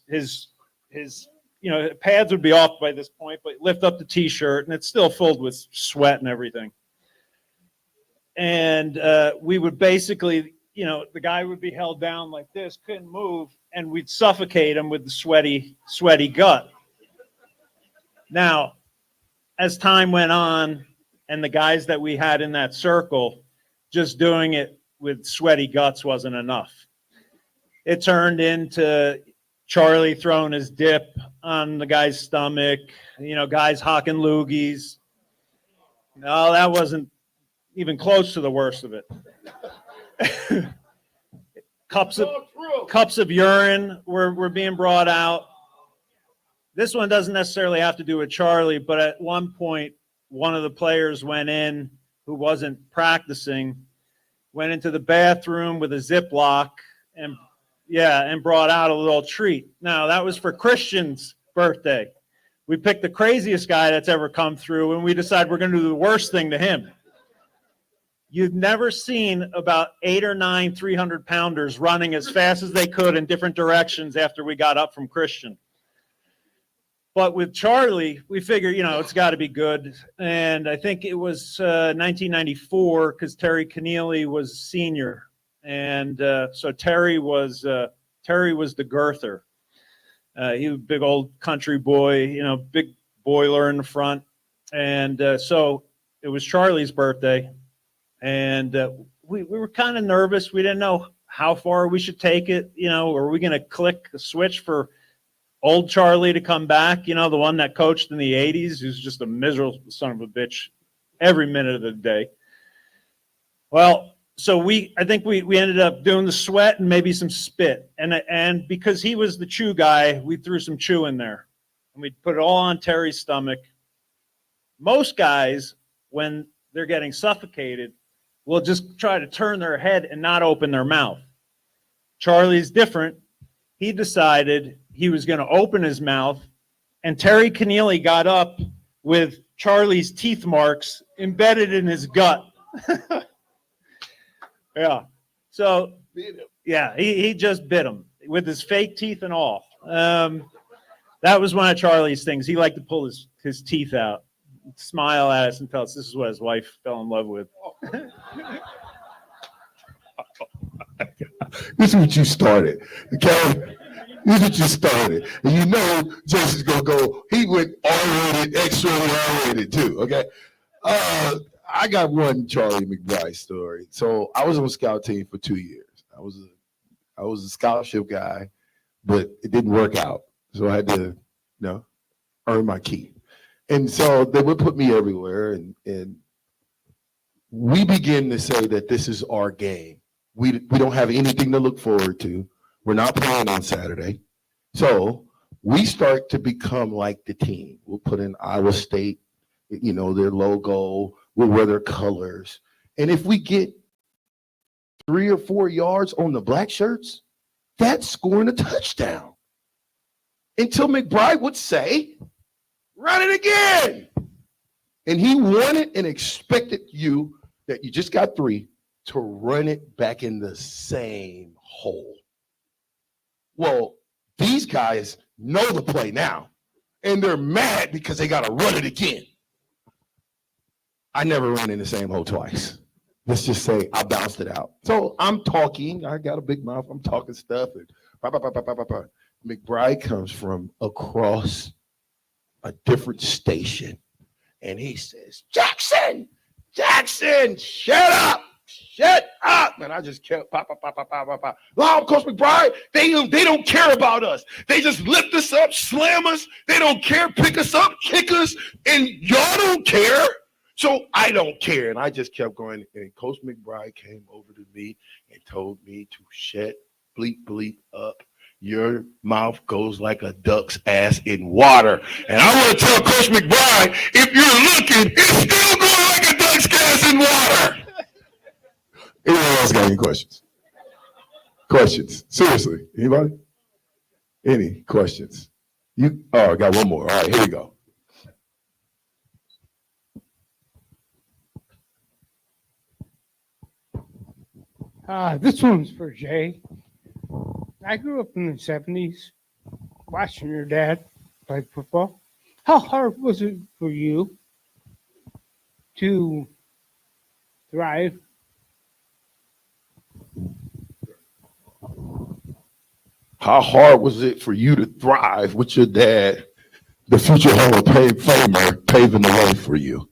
pads would be off by this point, but lift up the t-shirt and it's still filled with sweat and everything. And we would basically, the guy would be held down like this, couldn't move, and we'd suffocate him with the sweaty gut. Now, as time went on, and the guys that we had in that circle, just doing it with sweaty guts wasn't enough. It turned into Charlie throwing his dip on the guy's stomach, guys hawking loogies. No, that wasn't even close to the worst of it. Cups of urine were being brought out. This one doesn't necessarily have to do with Charlie, but at one point, one of the players went in who wasn't practicing, went into the bathroom with a Ziploc and brought out a little treat. Now, that was for Christian's birthday. We picked the craziest guy that's ever come through, and we decided we're going to do the worst thing to him. You've never seen about 8 or 9 300-pounders running as fast as they could in different directions after we got up from Christian. But with Charlie, we figured, it's got to be good. And I think it was 1994 because Terry Keneally was senior. And so Terry was the girther. He was a big old country boy, big boiler in the front. And so it was Charlie's birthday. And we were kind of nervous. We didn't know how far we should take it. Are we going to click the switch for old Charlie to come back? The one that coached in the 80s, who's just a miserable son of a bitch every minute of the day. Well, so I think we ended up doing the sweat and maybe some spit. And because he was the chew guy, we threw some chew in there. And we put it all on Terry's stomach. Most guys, when they're getting suffocated, will just try to turn their head and not open their mouth. Charlie's different. He decided he was going to open his mouth, and Terry Keneally got up with Charlie's teeth marks embedded in his gut. Yeah. So, yeah, he just bit him with his fake teeth and all. That was one of Charlie's things. He liked to pull his teeth out, smile at us, and tell us this is what his wife fell in love with. This is what you started, okay? This is what you started. And Jason's going to go, he went R-rated, X-rated, R-rated too, okay? I got one Charlie McBride story. So I was on the scout team for 2 years. I was a scholarship guy, but it didn't work out. So I had to, earn my keep. And so they would put me everywhere, and we begin to say that this is our game. We don't have anything to look forward to. We're not playing on Saturday. So we start to become like the team. We'll put in Iowa State, their logo, we'll wear their colors. And if we get 3 or 4 yards on the black shirts, that's scoring a touchdown. Until McBride would say, run it again. And he wanted and expected that you just got 3 to run it back in the same hole. Well, these guys know the play now, and they're mad because they got to run it again. I never ran in the same hole twice. Let's just say I bounced it out. So I'm talking. I got a big mouth. I'm talking stuff. And McBride comes from across a different station, and he says, Jackson, shut up. And I just kept pop. Wow, Coach McBride, they don't care about us. They just lift us up, slam us. They don't care, pick us up, kick us, and y'all don't care. So I don't care. And I just kept going. And Coach McBride came over to me and told me to shut bleep up your mouth goes like a duck's ass in water. And I want to tell Coach McBride, if you're looking, it's still going like a duck's ass in water. Anyone else got any questions? Questions? Seriously, anybody? Any questions? I got one more. All right, here we go. This one's for Jay. I grew up in the 70s watching your dad play football. How hard was it for you to thrive? How hard was it for you to thrive with your dad, the future Hall of Famer, paving the way for you?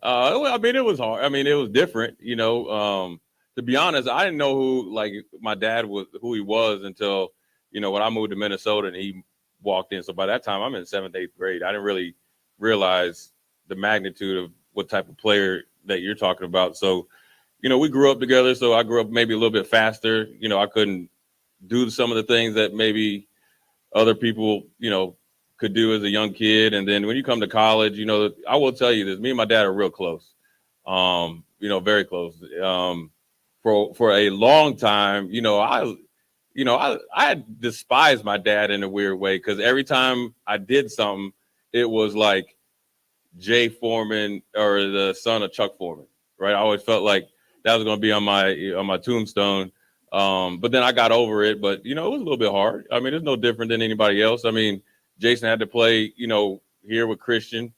Well, I mean, it was hard. I mean, it was different, you know. To be honest, I didn't know my dad was, who he was until, you know, when I moved to Minnesota and he walked in. So by that time, I'm in 7th, 8th grade. I didn't really realize the magnitude of what type of player that you're talking about. So, you know, we grew up together. So I grew up maybe a little bit faster. You know, I couldn't do some of the things that maybe other people, you know, could do as a young kid. And then when you come to college, you know, I will tell you this, me and my dad are real close, you know, very close. For a long time, I despised my dad in a weird way, because every time I did something, it was like Jay Foreman or the son of Chuck Foreman, right? I always felt like that was going to be on my tombstone. But then I got over it. But, you know, it was a little bit hard. I mean, it's no different than anybody else. I mean, Jason had to play, you know, here with Christian.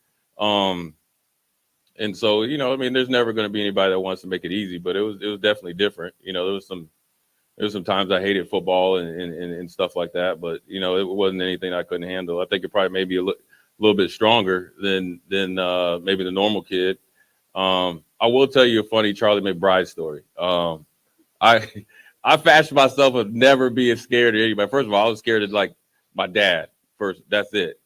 And so, you know, I mean, there's never going to be anybody that wants to make it easy, but it was definitely different. You know, there was some times I hated football and stuff like that, but, you know, it wasn't anything I couldn't handle. I think it probably maybe a little bit stronger than maybe the normal kid. I will tell you a funny Charlie McBride story. I fashioned myself of never being scared of anybody. First of all, I was scared of like my dad first. That's it.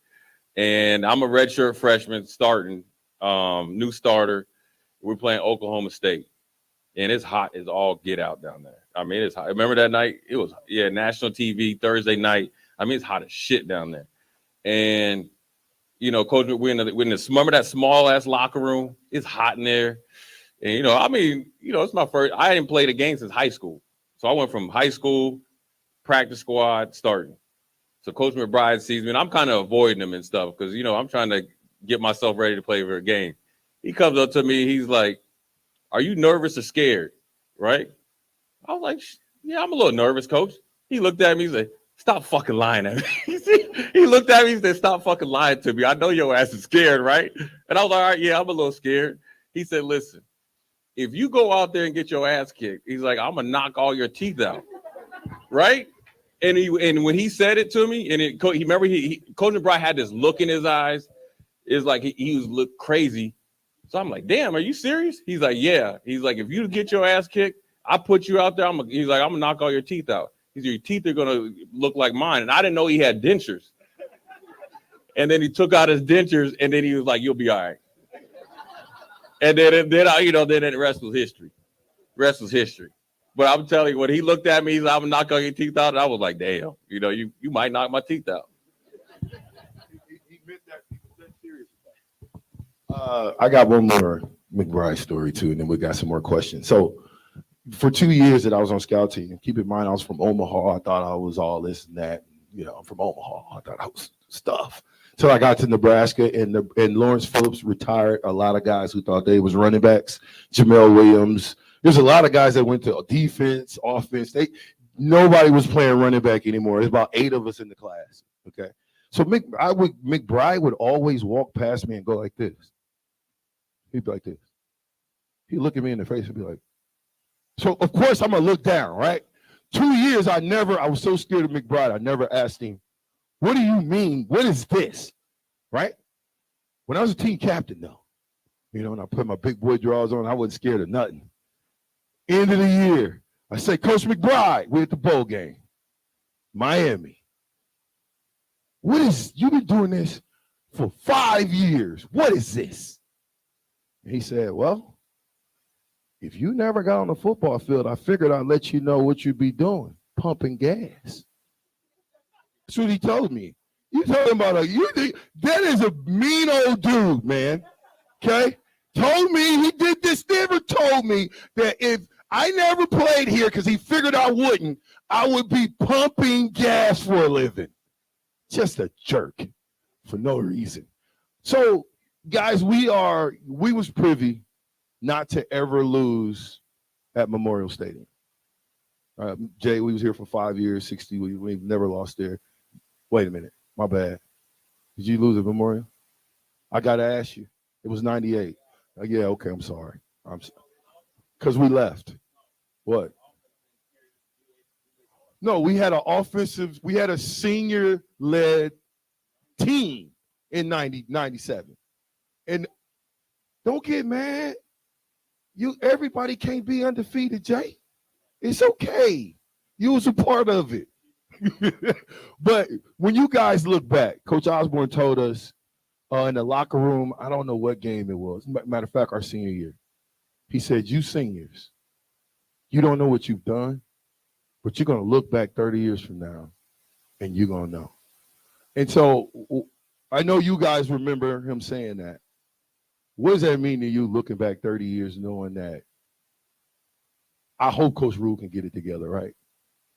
And I'm a redshirt freshman starting, new starter. We're playing Oklahoma State, and it's hot as all get out down there. I mean, it's hot. Remember that night? It was, national TV Thursday night. I mean, it's hot as shit down there. And, you know, Coach, we're in the remember that small ass locker room? It's hot in there. And, you know, I mean, you know, it's my first, I hadn't played a game since high school. So I went from high school, practice squad, starting. So Coach McBride sees me, and I'm kind of avoiding him and stuff because, you know, I'm trying to get myself ready to play for a game. He comes up to me. He's like, "Are you nervous or scared?" Right? I was like, "Yeah, I'm a little nervous, Coach." He looked at me. He said, "Stop fucking lying at me." He looked at me. He said, "Stop fucking lying to me. I know your ass is scared, right?" And I was like, "All right, yeah, I'm a little scared." He said, "Listen, if you go out there and get your ass kicked," he's like, "I'm gonna knock all your teeth out." Right? And when he said it to me, and Coach McBride had this look in his eyes. It's like he was look crazy. So I'm like, "Damn, are you serious?" He's like, "Yeah." He's like, "If you get your ass kicked, I put you out there. He's like, "I'm gonna knock all your teeth out." He's like, "Your teeth are gonna look like mine." And I didn't know he had dentures. And then he took out his dentures, and then he was like, "You'll be all right." And then the rest was history. Rest was history. But I'm telling you, when he looked at me, he's like, "I'm gonna knock all your teeth out." And I was like, "Damn, you know, you might knock my teeth out." I got one more McBride story too, and then we got some more questions. So for 2 years that I was on scout team, keep in mind I was from Omaha. I thought I was all this and that. You know, I'm from Omaha. I thought I was stuff. So I got to Nebraska, and Lawrence Phillips retired a lot of guys who thought they was running backs. Jamel Williams. There's a lot of guys that went to defense, offense. Nobody was playing running back anymore. There's about 8 of us in the class. Okay. So McBride would always walk past me and go like this. He'd be like this. He'd look at me in the face and be like, so of course I'm gonna look down, right? 2 years I was so scared of McBride, I never asked him, "What do you mean? What is this?" Right? When I was a team captain, though, you know, and I put my big boy drawers on, I wasn't scared of nothing. End of the year, I say, "Coach McBride, we're at the bowl game. Miami. You've been doing this for 5 years. What is this?" And he said, "Well, if you never got on the football field, I figured I'd let you know what you'd be doing, pumping gas. That's what he told me. You talking about that is a mean old dude, man. Okay? Told me he did this, never told me that if I never played here because he figured I wouldn't, I would be pumping gas for a living. Just a jerk for no reason. So, guys, we was privy not to ever lose at Memorial Stadium. Jay, we was here for 5 years, 60. We've never lost there. Wait a minute. My bad. Did you lose at Memorial? I got to ask you. It was 98. Yeah, okay, I'm sorry. Because we left. What? No, we had a senior-led team in 97. And don't get mad. Everybody can't be undefeated, Jay. It's okay. You was a part of it. But when you guys look back, Coach Osborne told us in the locker room, I don't know what game it was. Matter of fact, our senior year. He said, you seniors, you don't know what you've done, but you're going to look back 30 years from now, and you're going to know. And so I know you guys remember him saying that. What does that mean to you looking back 30 years knowing that? I hope Coach Rule can get it together, right?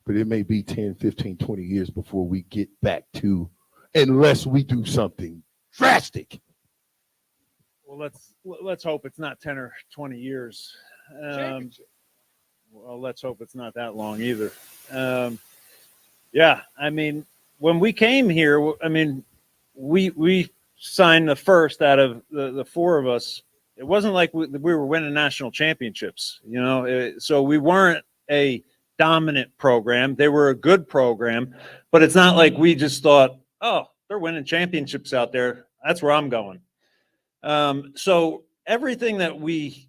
But it may be 10, 15, 20 years before we get back to, unless we do something drastic. Well, let's hope it's not 10 or 20 years. Well, let's hope it's not that long either. Yeah, I mean, when we came here, I mean, we signed the first out of the four of us. It wasn't like we were winning national championships, you know. So we weren't a dominant program. They were a good program, but it's not like we just thought, oh, they're winning championships out there. That's where I'm going. So everything that we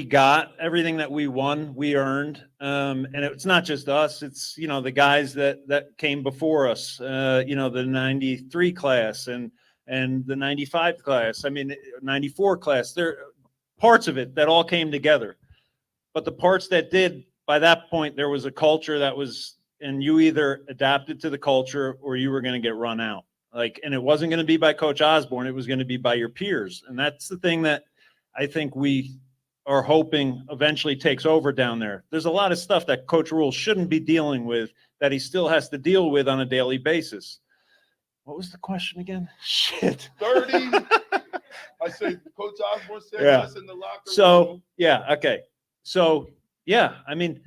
got, everything that we won, we earned. And it's not just us. It's, you know, the guys that came before us, you know, the 93 class and the 95 class. I mean, 94 class. There parts of it that all came together. But the parts that did, by that point, there was a culture that was, and you either adapted to the culture or you were going to get run out. Like, and it wasn't going to be by Coach Osborne. It was going to be by your peers. And that's the thing that I think we are hoping eventually takes over down there. There's a lot of stuff that Coach Rule shouldn't be dealing with that he still has to deal with on a daily basis. What was the question again? Shit. 30. I said, Coach Osborne said us in the locker room. So, yeah, okay. So, yeah, I mean,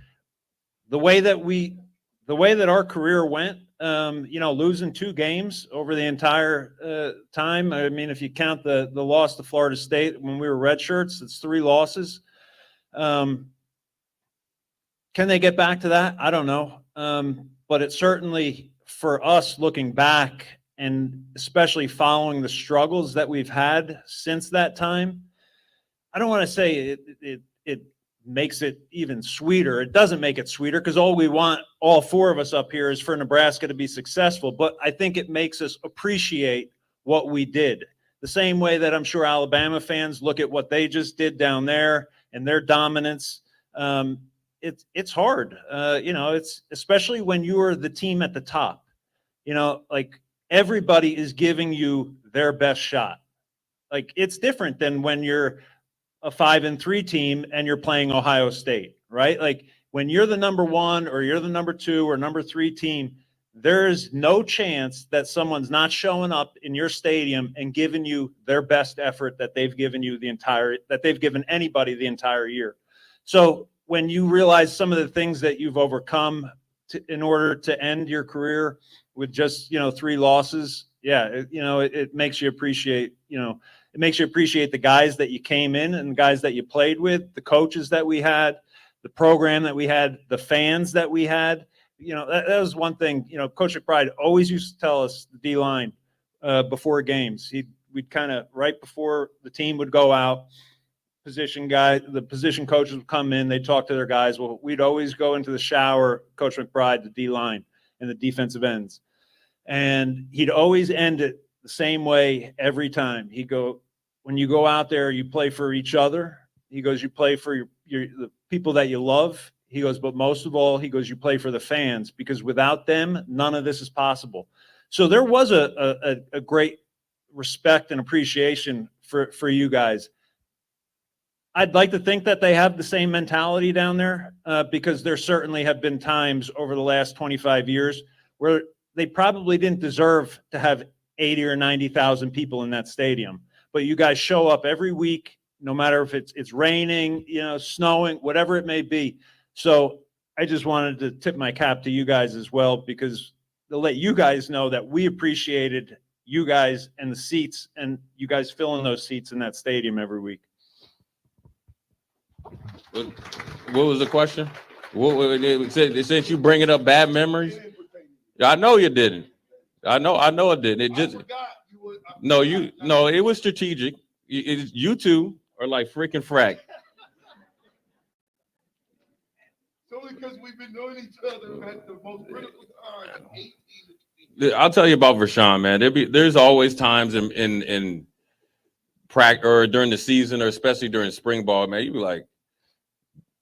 the way that our career went, you know, losing 2 games over the entire time. I mean, if you count the loss to Florida State when we were red shirts, it's 3 losses. Can they get back to that? I don't know. But it certainly, for us looking back, and especially following the struggles that we've had since that time, I don't want to say it makes it even sweeter. It doesn't make it sweeter because all we want, all 4 of us up here, is for Nebraska to be successful. But I think it makes us appreciate what we did. The same way that I'm sure Alabama fans look at what they just did down there and their dominance. It's hard. You know, it's especially when you are the team at the top. You know, like everybody is giving you their best shot. Like it's different than when you're a 5-3 team and you're playing Ohio State, right? Like when you're the number 1 or you're the number 2 or number 3 team, there's no chance that someone's not showing up in your stadium and giving you their best effort that they've given you that they've given anybody the entire year. So when you realize some of the things that you've overcome in order to end your career with just, you know, 3 losses, yeah, it makes you appreciate, it makes you appreciate the guys that you came in and the guys that you played with, the coaches that we had, the program that we had, the fans that we had. You know, that was one thing, Coach McBride always used to tell us the D-line before games. We'd kind of, right before the team would go out, the position coaches would come in, they'd talk to their guys. Well, we'd always go into the shower, Coach McBride, the D-line and the defensive ends. And he'd always end it the same way every time. He'd go, when you go out there, you play for each other. He goes, you play for the people that you love. He goes, but most of all, he goes, you play for the fans, because without them, none of this is possible. So there was a great respect and appreciation for you guys. I'd like to think that they have the same mentality down there, because there certainly have been times over the last 25 years where they probably didn't deserve to have 80 or 90,000 people in that stadium. But you guys show up every week, no matter if it's raining, snowing, whatever it may be. So I just wanted to tip my cap to you guys as well, because to let you guys know that we appreciated you guys and the seats, and you guys filling those seats in that stadium every week. What was the question? Since you bringing up bad memories, I know you didn't. I know it didn't. It just it was strategic. You two are like freaking frack. It's only because we've been knowing each other at the most critical time. I'll tell you about Rashawn, man. There's always times in practice or during the season, or especially during spring ball, man. You be like,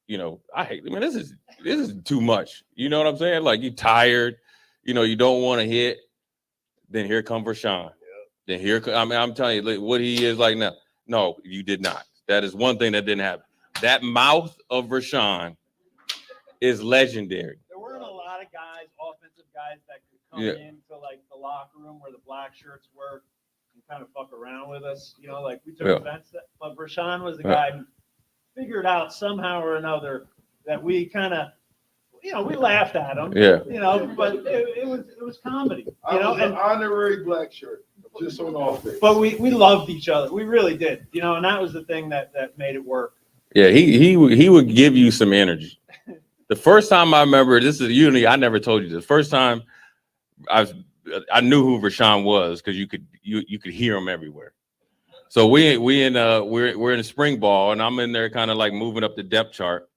this is too much. You know what I'm saying? Like, you tired, you don't want to hit. Then here comes Rashawn. Then I'm telling you what he is like now. No, you did not. That is one thing that didn't happen. That mouth of Rashawn is legendary. There weren't a lot of guys, offensive guys, that could come into like the locker room where the black shirts were and kind of fuck around with us. Like we took offense, but Rashawn was the guy who figured out somehow or another that we kind of, we laughed at him. But it was comedy. I was an honorary black shirt, just on offense. But we loved each other. We really did. And that was the thing that made it work. Yeah, he would give you some energy. The first time I remember, this is usually, I never told you this. First time I knew who Rashawn was, because you could hear him everywhere. So we're in spring ball, and I'm in there kind of like moving up the depth chart.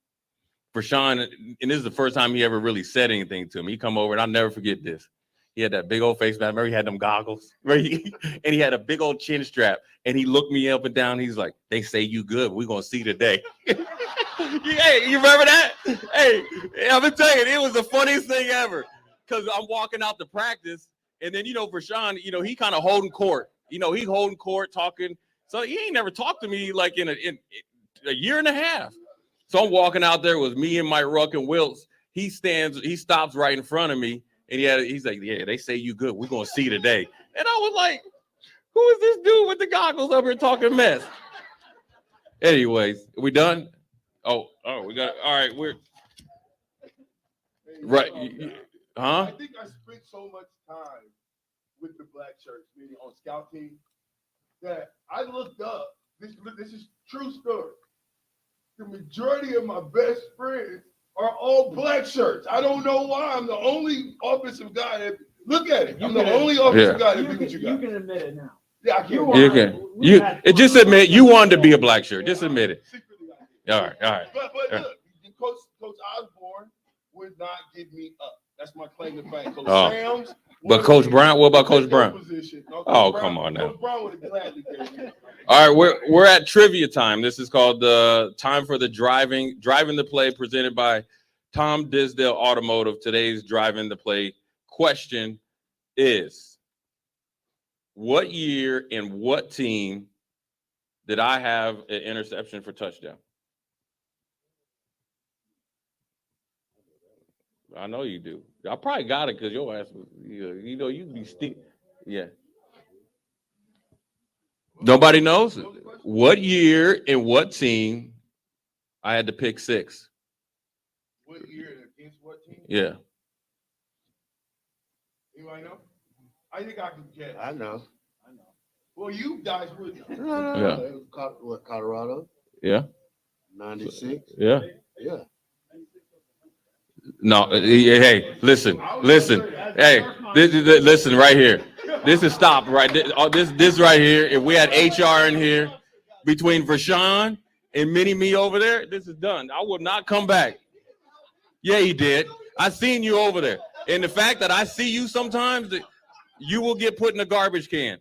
Rashawn, and this is the first time he ever really said anything to me. He come over, and I'll never forget this. He had that big old face mask. Remember, he had them goggles, right? And he had a big old chin strap. And he looked me up and down. He's like, "They say you good. We're gonna see today." Hey, you remember that? Hey, I'm gonna tell you, it was the funniest thing ever. Because I'm walking out to practice, and then Rashawn, he kind of holding court. He holding court, talking. So he ain't never talked to me like in a year and a half. So I'm walking out there with me and Mike Ruck and Wilts. He stops right in front of me, and he's like, "Yeah, they say you good. We're gonna see today." And I was like, "Who is this dude with the goggles up here talking mess?" Anyways, we done? Oh, we got it. All right, we're right. Huh? I think I spent so much time with the black shirts, meaning on scout team, that I looked up. This is true story. The majority of my best friends are all black shirts. I don't know why. I'm the only offensive guy that look at it. I'm the only offensive guy that be what you got. You can admit it now. Yeah, I can. You can. Just admit you wanted to be a black shirt. Just admit it. All right. But look, Coach Osborne would not give me up. That's my claim to fame. Coach Sam's. But Coach Brown, what about Coach Brown? Oh, come on now. Coach Brown would have gladly given me. All right, we're at trivia time. This is called the time for the driving the play, presented by Tom Disdale Automotive. Today's driving the play question is: what year and what team did I have an interception for touchdown? I know you do. I probably got it because your ass was, you be stick. Yeah. Nobody knows what year and what team I had to pick six. What year against what team? Yeah. Anybody know? I think I can guess. I know. Well, you guys would. Yeah. What, Colorado? Yeah. 96? Yeah. Yeah. No, hey, listen. Hey, listen right here. This is stopped right this right here. If we had HR in here between Rashawn and Mini-Me over there, this is done. I will not come back. Yeah, he did. I seen you over there. And the fact that I see you sometimes, you will get put in a garbage can.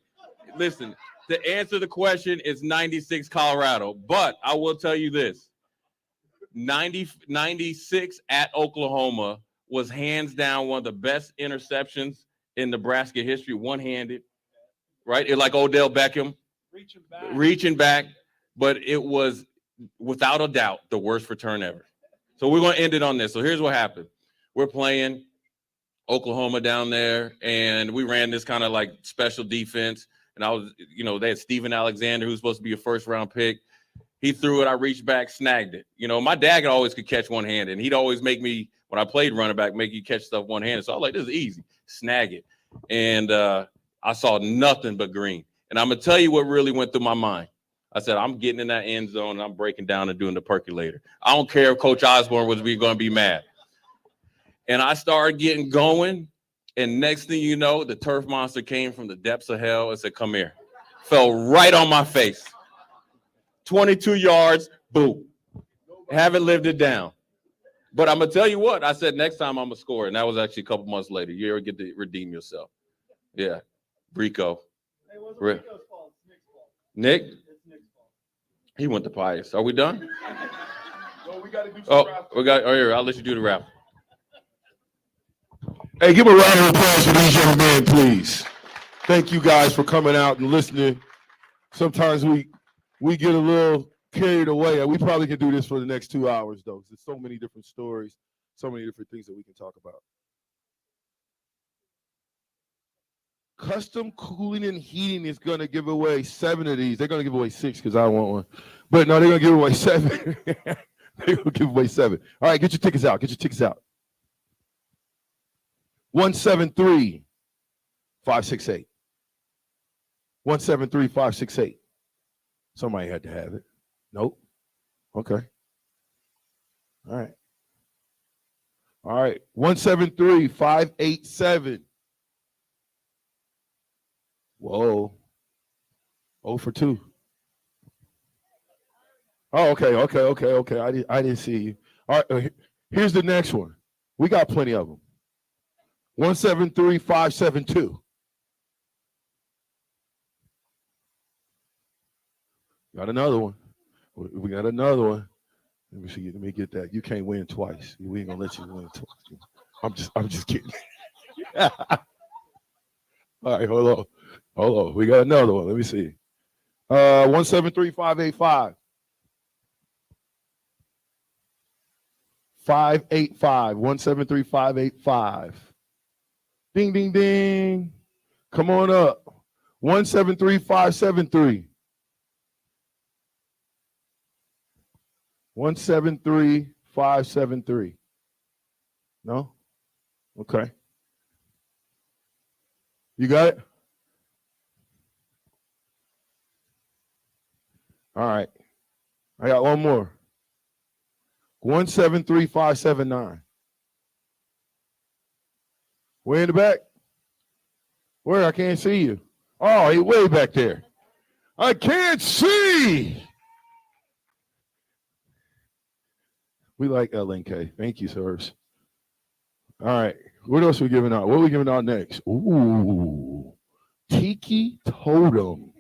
Listen, to answer the question, it's 96 Colorado. But I will tell you this. 96 at Oklahoma was hands down one of the best interceptions in Nebraska history, one-handed, right? Like Odell Beckham, reaching back, but it was without a doubt the worst return ever. So we're going to end it on this. So here's what happened. We're playing Oklahoma down there, and we ran this kind of like special defense. And I was, they had Steven Alexander, who's supposed to be a first-round pick. He threw it. I reached back, snagged it. My dad always could catch one-handed, and he'd always make me, when I played running back, make you catch stuff one-handed. So I was like, this is easy. Snag it. And I saw nothing but green. And I'm going to tell you what really went through my mind. I said, I'm getting in that end zone, and I'm breaking down and doing the percolator. I don't care if Coach Osborne was going to be mad. And I started getting going, and next thing you know, the turf monster came from the depths of hell and said, come here. Fell right on my face. 22 yards, boom. Haven't lived it down. But I'm going to tell you what, I said next time I'm going to score. And that was actually a couple months later. You ever get to redeem yourself? Yeah. Rico. Nick? He went to Pius. Are we done? No, we got to do some here, I'll let you do the rap. Hey, give a round of applause for these young men, please. Thank you guys for coming out and listening. Sometimes we get a little carried away. We probably could do this for the next 2 hours, though. There's so many different stories, so many different things that we can talk about. Custom Cooling and Heating is going to give away 7 of these. They're going to give away 6 because I want one. But no, they're going to give away 7. They're going to give away 7. All right, get your tickets out. Get your tickets out. 173-568. 173-568. Somebody had to have it. Nope. Okay. All right. All right. 173-587. Whoa. 0 for 2. Oh, okay. I didn't see you. All right. Here's the next one. We got plenty of them. 173-572. Got another one. We got another one. Let me see. Let me get that. You can't win twice. We ain't gonna let you win twice. I'm just kidding. All right, hold on. We got another one. Let me see. 173-585. 585. 173-585. Ding, ding, ding. Come on up. 173-573. 173-573. No? Okay. You got it? All right. I got one more. 173-579. Way in the back? Where? I can't see you. Oh, he way back there. I can't see. We like LNK. Thank you, sirs. All right. What else are we giving out? What are we giving out next? Ooh. Tiki Totem.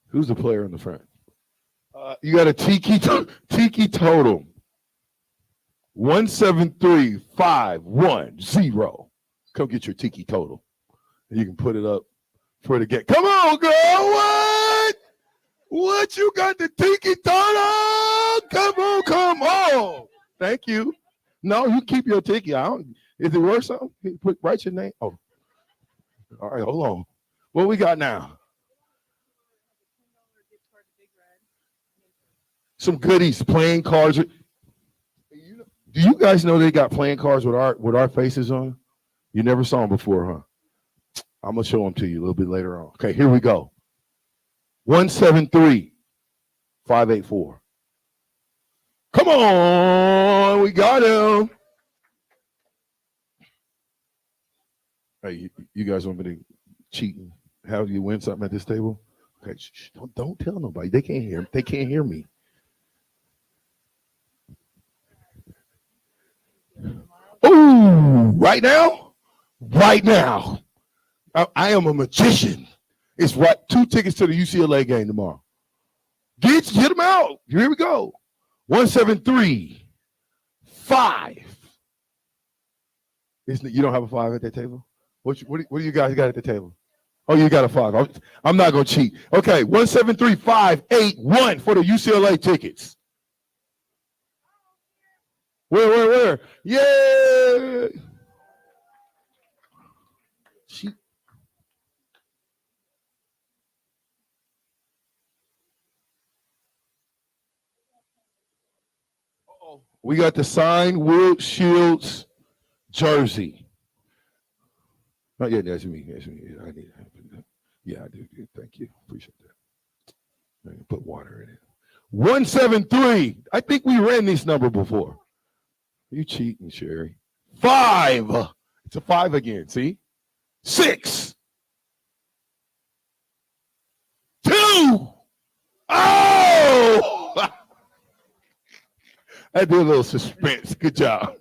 Who's the player in the front? You got a Tiki Totem. 173-510. Come get your Tiki Totem. And you can put it up for the game. Come on, girl. What? What? You got the Tiki Totem? Come on. Thank you. No, you keep your Tiki. Is it worth something? Write your name. Oh. All right, hold on. What we got now? Some goodies, playing cards. Do you guys know they got playing cards with our faces on? You never saw them before, huh? I'm gonna show them to you a little bit later on. Okay, here we go. 173-584. Come on, we got him. Hey, you guys want me to cheat and have you win something at this table? Okay, don't tell nobody. They can't hear. They can't hear me. Ooh, right now? Right now. I am a magician. It's what 2 tickets to the UCLA game tomorrow. Get them out. Here we go. 173-5. You don't have a 5 at that table? What do you guys got at the table? Oh, you got a 5. I'm not going to cheat. Okay, 173-581 for the UCLA tickets. Where? Yeah. Cheat. We got the signed Will Shields jersey. Not yet. That's me. I need that. Yeah, I do. Thank you. Appreciate that. Put water in it. 173. I think we ran this number before. You cheating, Sherry. 5. It's a 5 again. See? 6. 2. Oh! I do a little suspense. Good job.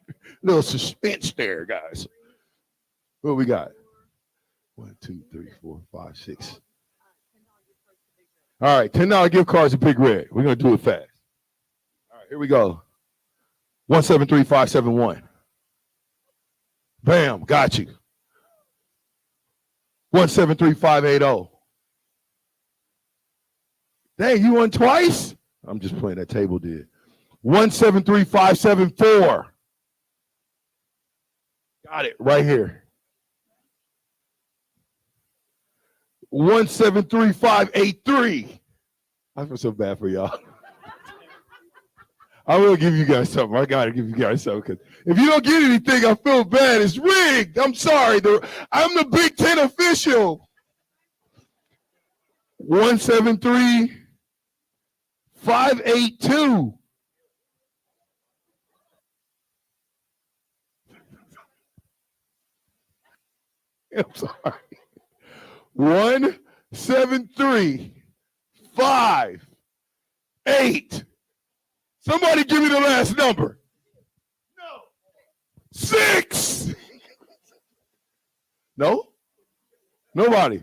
A little suspense there, guys. What we got? 1, 2, 3, 4, 5, 6. All right, $10 gift cards to Big Red. We're going to do it fast. All right, here we go. 173-571. Bam, got you. 173-580. Dang, you won twice? I'm just playing. That table did. 173-574. Got it right here. 173-583. I feel so bad for y'all. I will give you guys something. I got to give you guys something. If you don't get anything, I feel bad. It's rigged. I'm sorry. I'm the Big Ten official. 173-582. I'm sorry. 173-5-8. Somebody give me the last number. No. 6. No? Nobody.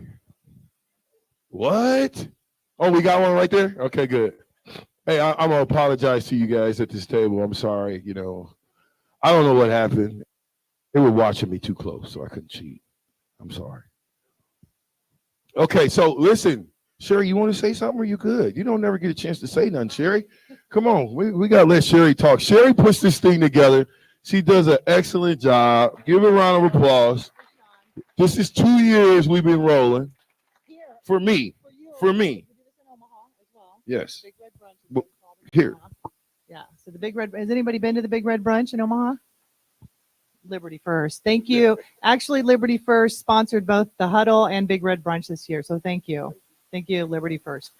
What? Oh, we got one right there? Okay, good. Hey, I'm going to apologize to you guys at this table. I'm sorry. I don't know what happened. They were watching me too close, so I couldn't cheat. I'm sorry. Okay, so listen, Sherry, you want to say something or you good? You don't never get a chance to say nothing, Sherry. Come on, we got to let Sherry talk. Sherry puts this thing together. She does an excellent job. Give her a round of applause. This is 2 years we've been rolling. For me. Yes. Here. Yeah. So the Big Red, has anybody been to the Big Red Brunch in Omaha? Liberty First. Thank you. Actually, Liberty First sponsored both the Huddle and Big Red Brunch this year. So thank you. Thank you, Liberty First.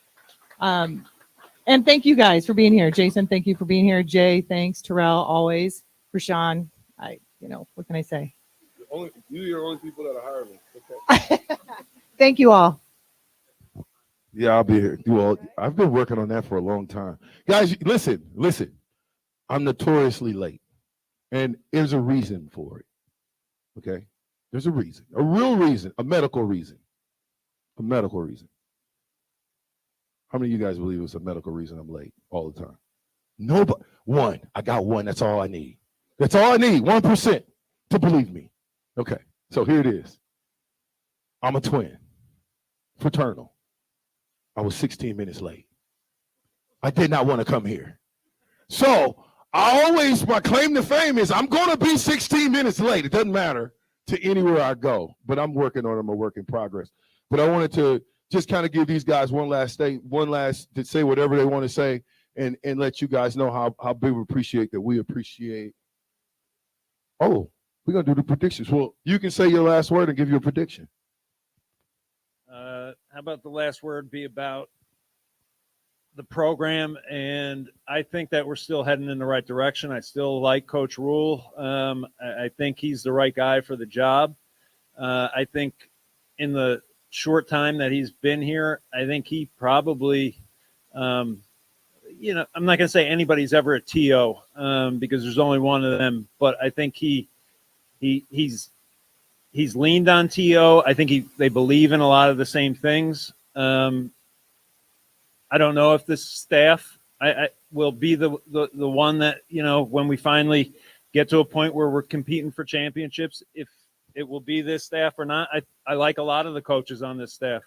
And thank you guys for being here. Jason, thank you for being here. Jay, thanks. Terrell, always. Rashawn, what can I say? You're the only people that are hiring me. Okay. Thank you all. Yeah, I'll be here. I've been working on that for a long time. Guys, listen. I'm notoriously late. And there's a reason for it. Okay? There's a reason. A real reason. A medical reason. A medical reason. How many of you guys believe it's a medical reason I'm late all the time? Nobody. One. I got one. That's all I need. That's all I need. 1% to believe me. Okay. So here it is. I'm a twin. Fraternal. I was 16 minutes late. I did not want to come here. So my claim to fame is I'm going to be 16 minutes late. It doesn't matter to anywhere I go, but I'm working on it. I'm a work in progress. But I wanted to just kind of give these guys one last to say whatever they want to say and let you guys know how big we appreciate that. We appreciate. Oh, we're going to do the predictions. Well, you can say your last word and give you a prediction. How about the last word be about the program? And I think that we're still heading in the right direction. I still like Coach Rule. I think he's the right guy for the job. I think in the short time that he's been here, I think he probably, I'm not going to say anybody's ever a TO because there's only one of them, but I think he's leaned on TO. I think they believe in a lot of the same things. I don't know if this staff I will be the one that, when we finally get to a point where we're competing for championships, if it will be this staff or not. I like a lot of the coaches on this staff.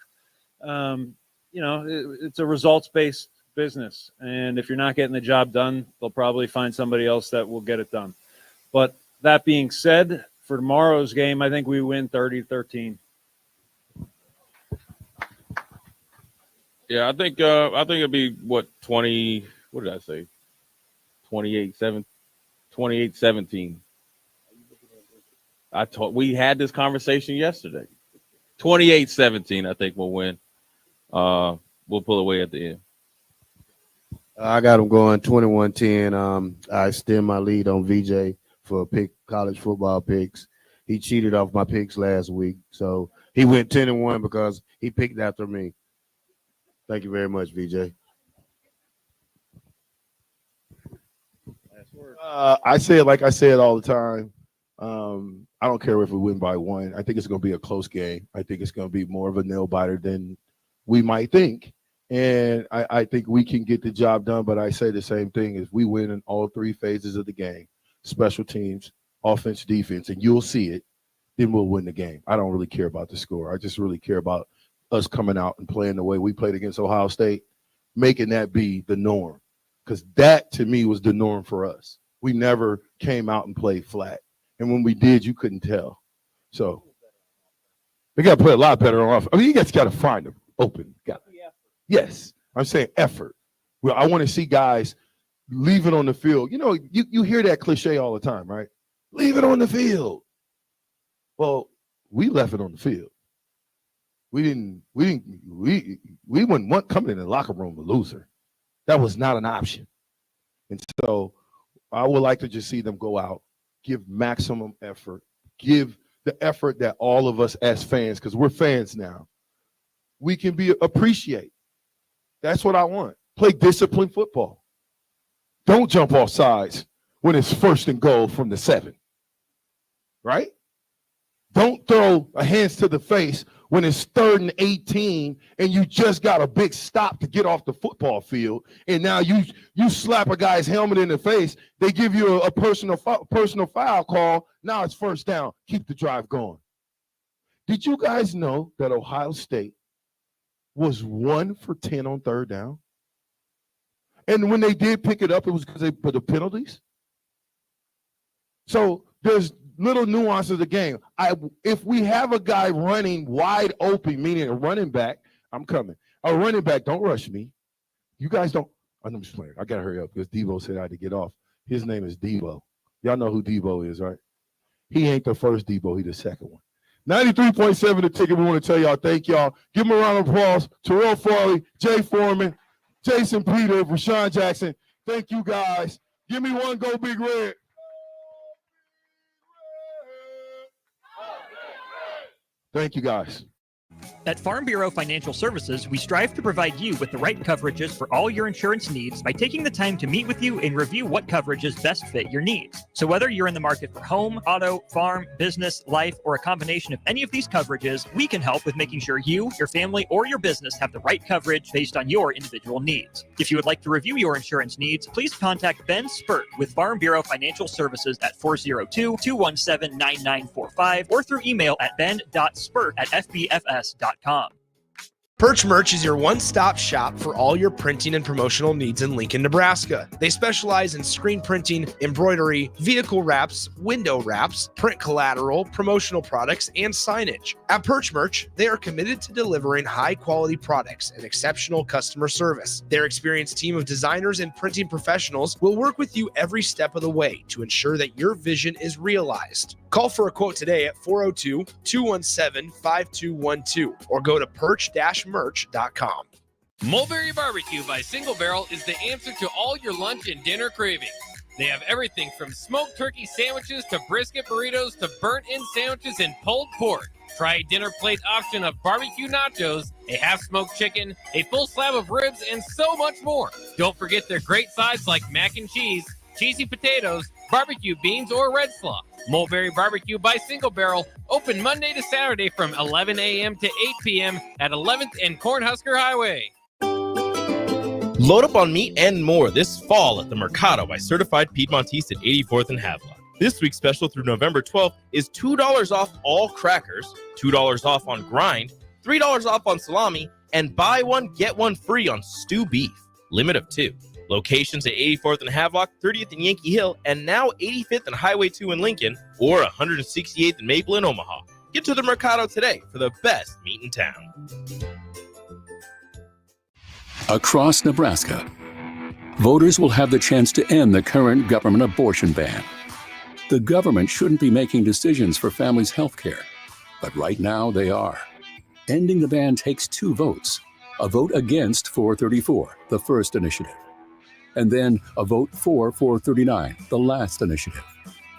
It's a results-based business. And if you're not getting the job done, they'll probably find somebody else that will get it done. But that being said, for tomorrow's game, I think we win 30-13. Yeah, I think it'd be 20. What did I say? 28-17. We had this conversation yesterday. 28-17, I think we'll win. We'll pull away at the end. I got them going 21-10. I extend my lead on VJ for college football picks. He cheated off my picks last week, so he went 10-1 because he picked after me. Thank you very much, VJ. I say it like I say it all the time. I don't care if we win by one. I think it's going to be a close game. I think it's going to be more of a nail biter than we might think. And I think we can get the job done. But I say the same thing: if we win in all three phases of the game, special teams, offense, defense, and you'll see it, then we'll win the game. I don't really care about the score. I just really care about us coming out and playing the way we played against Ohio State, making that be the norm. Because that, to me, was the norm for us. We never came out and played flat. And when we did, you couldn't tell. So we got to play a lot better on offense. I mean, you guys got to find them open. Yes, I'm saying effort. Well, I want to see guys leave it on the field. You hear that cliche all the time, right? Leave it on the field. Well, we left it on the field. We wouldn't want coming in the locker room a loser. That was not an option. And so I would like to just see them go out, give maximum effort, give the effort that all of us as fans, because we're fans now, we can appreciate. That's what I want. Play disciplined football. Don't jump off sides when it's 1st and goal from the 7. Right? Don't throw a hands to the face when it's 3rd and 18 and you just got a big stop to get off the football field. And now you slap a guy's helmet in the face. They give you a personal foul call. Now it's 1st down. Keep the drive going. Did you guys know that Ohio State was 1 for 10 on 3rd down? And when they did pick it up, it was because they put the penalties. So there's little nuances of the game. If we have a guy running wide open, meaning a running back, I'm coming. A running back, don't rush me. You guys don't. I'm just playing. I got to hurry up because Debo said I had to get off. His name is Debo. Y'all know who Debo is, right? He ain't the first Debo. He the second one. 93.7 The Ticket. We want to tell y'all thank y'all. Give them a round of applause. Terrell Farley, Jay Foreman, Jason Peter, Rashawn Jackson. Thank you, guys. Give me one. Go Big Red. Thank you, guys. At Farm Bureau Financial Services, we strive to provide you with the right coverages for all your insurance needs by taking the time to meet with you and review what coverages best fit your needs. So whether you're in the market for home, auto, farm, business, life, or a combination of any of these coverages, we can help with making sure you, your family, or your business have the right coverage based on your individual needs. If you would like to review your insurance needs, please contact Ben Spurt with Farm Bureau Financial Services at 402-217-9945 or through email at ben.spurt@fbfs.com. Perch Merch is your one-stop shop for all your printing and promotional needs in Lincoln, Nebraska. They specialize in screen printing, embroidery, vehicle wraps, window wraps, print collateral, promotional products, and signage. At Perch Merch, they are committed to delivering high-quality products and exceptional customer service. Their experienced team of designers and printing professionals will work with you every step of the way to ensure that your vision is realized. Call for a quote today at 402-217-5212 or go to perch-merch.com. Mulberry Barbecue by Single Barrel is the answer to all your lunch and dinner cravings. They have everything from smoked turkey sandwiches to brisket burritos to burnt-in sandwiches and pulled pork. Try a dinner plate option of barbecue nachos, a half-smoked chicken, a full slab of ribs, and so much more. Don't forget their great sides like mac and cheese, cheesy potatoes, barbecue beans, or red slaw. Mulberry Barbecue by Single Barrel, open Monday to Saturday from 11 a.m. to 8 p.m. at 11th and Cornhusker Highway. Load up on meat and more this fall at the Mercado by Certified Piedmontese at 84th and Havelock. This week's special through November 12th is $2 off all crackers, $2 off on grind, $3 off on salami, and buy one, get one free on stew beef. Limit of 2. Locations at 84th and Havelock, 30th and Yankee Hill, and now 85th and Highway 2 in Lincoln, or 168th and Maple in Omaha. Get to the Mercado today for the best meat in town. Across Nebraska, voters will have the chance to end the current government abortion ban. The government shouldn't be making decisions for families' health care, but right now they are. Ending the ban takes 2 votes. A vote against 434, the first initiative, and then a vote for 439, the last initiative.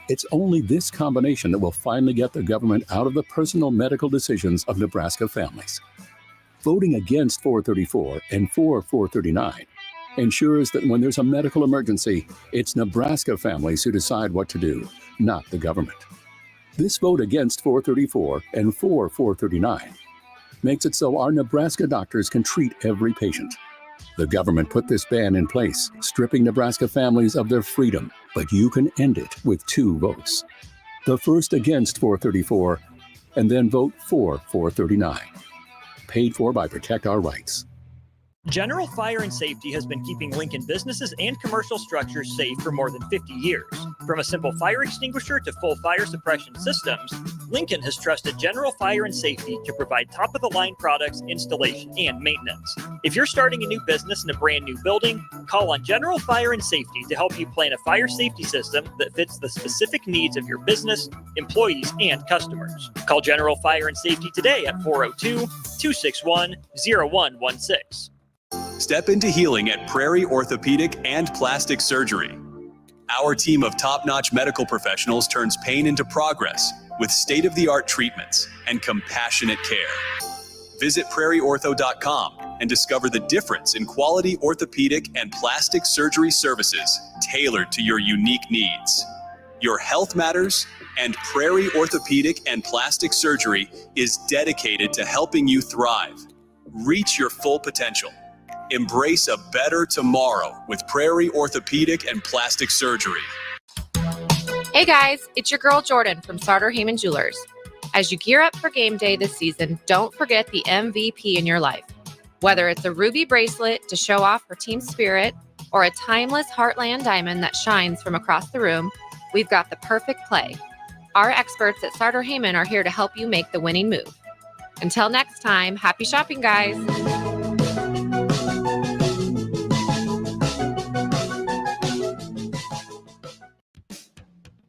It's only this combination that will finally get the government out of the personal medical decisions of Nebraska families. Voting against 434 and for 439 ensures that when there's a medical emergency, it's Nebraska families who decide what to do, not the government. This vote against 434 and for 439 makes it so our Nebraska doctors can treat every patient. The government put this ban in place, stripping Nebraska families of their freedom, but you can end it with 2 votes. The first against 434, and then vote for 439. Paid for by Protect Our Rights. General Fire and Safety has been keeping Lincoln businesses and commercial structures safe for more than 50 years. From a simple fire extinguisher to full fire suppression systems, Lincoln has trusted General Fire and Safety to provide top-of-the-line products, installation, and maintenance. If you're starting a new business in a brand new building, call on General Fire and Safety to help you plan a fire safety system that fits the specific needs of your business, employees, and customers. Call General Fire and Safety today at 402-261-0116. Step into healing at Prairie Orthopedic and Plastic Surgery. Our team of top-notch medical professionals turns pain into progress with state-of-the-art treatments and compassionate care. Visit prairieortho.com and discover the difference in quality orthopedic and plastic surgery services tailored to your unique needs. Your health matters, and Prairie Orthopedic and Plastic Surgery is dedicated to helping you thrive. Reach your full potential. Embrace a better tomorrow with Prairie Orthopedic and Plastic Surgery. Hey guys, it's your girl Jordan from Sartor Heyman Jewelers. As you gear up for game day this season, don't forget the MVP in your life. Whether it's a ruby bracelet to show off her team spirit or a timeless Heartland diamond that shines from across the room, we've got the perfect play. Our experts at Sartor Heyman are here to help you make the winning move. Until next time, happy shopping, guys.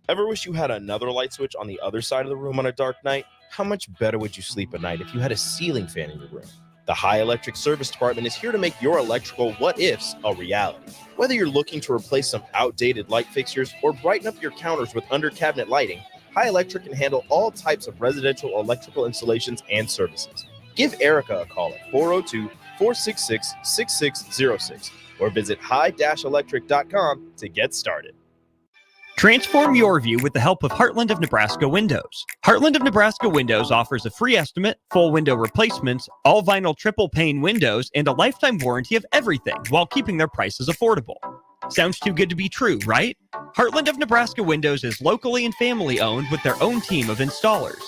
Ever wish you had another light switch on the other side of the room on a dark night? How much better would you sleep at night if you had a ceiling fan in your room? The High Electric Service Department is here to make your electrical what-ifs a reality. Whether you're looking to replace some outdated light fixtures or brighten up your counters with under-cabinet lighting, High Electric can handle all types of residential electrical installations and services. Give Erica a call at 402-466-6606 or visit high-electric.com to get started. Transform your view with the help of Heartland of Nebraska Windows. Heartland of Nebraska Windows offers a free estimate, full window replacements, all vinyl triple pane windows, and a lifetime warranty of everything while keeping their prices affordable. Sounds too good to be true, right? Heartland of Nebraska Windows is locally and family owned with their own team of installers.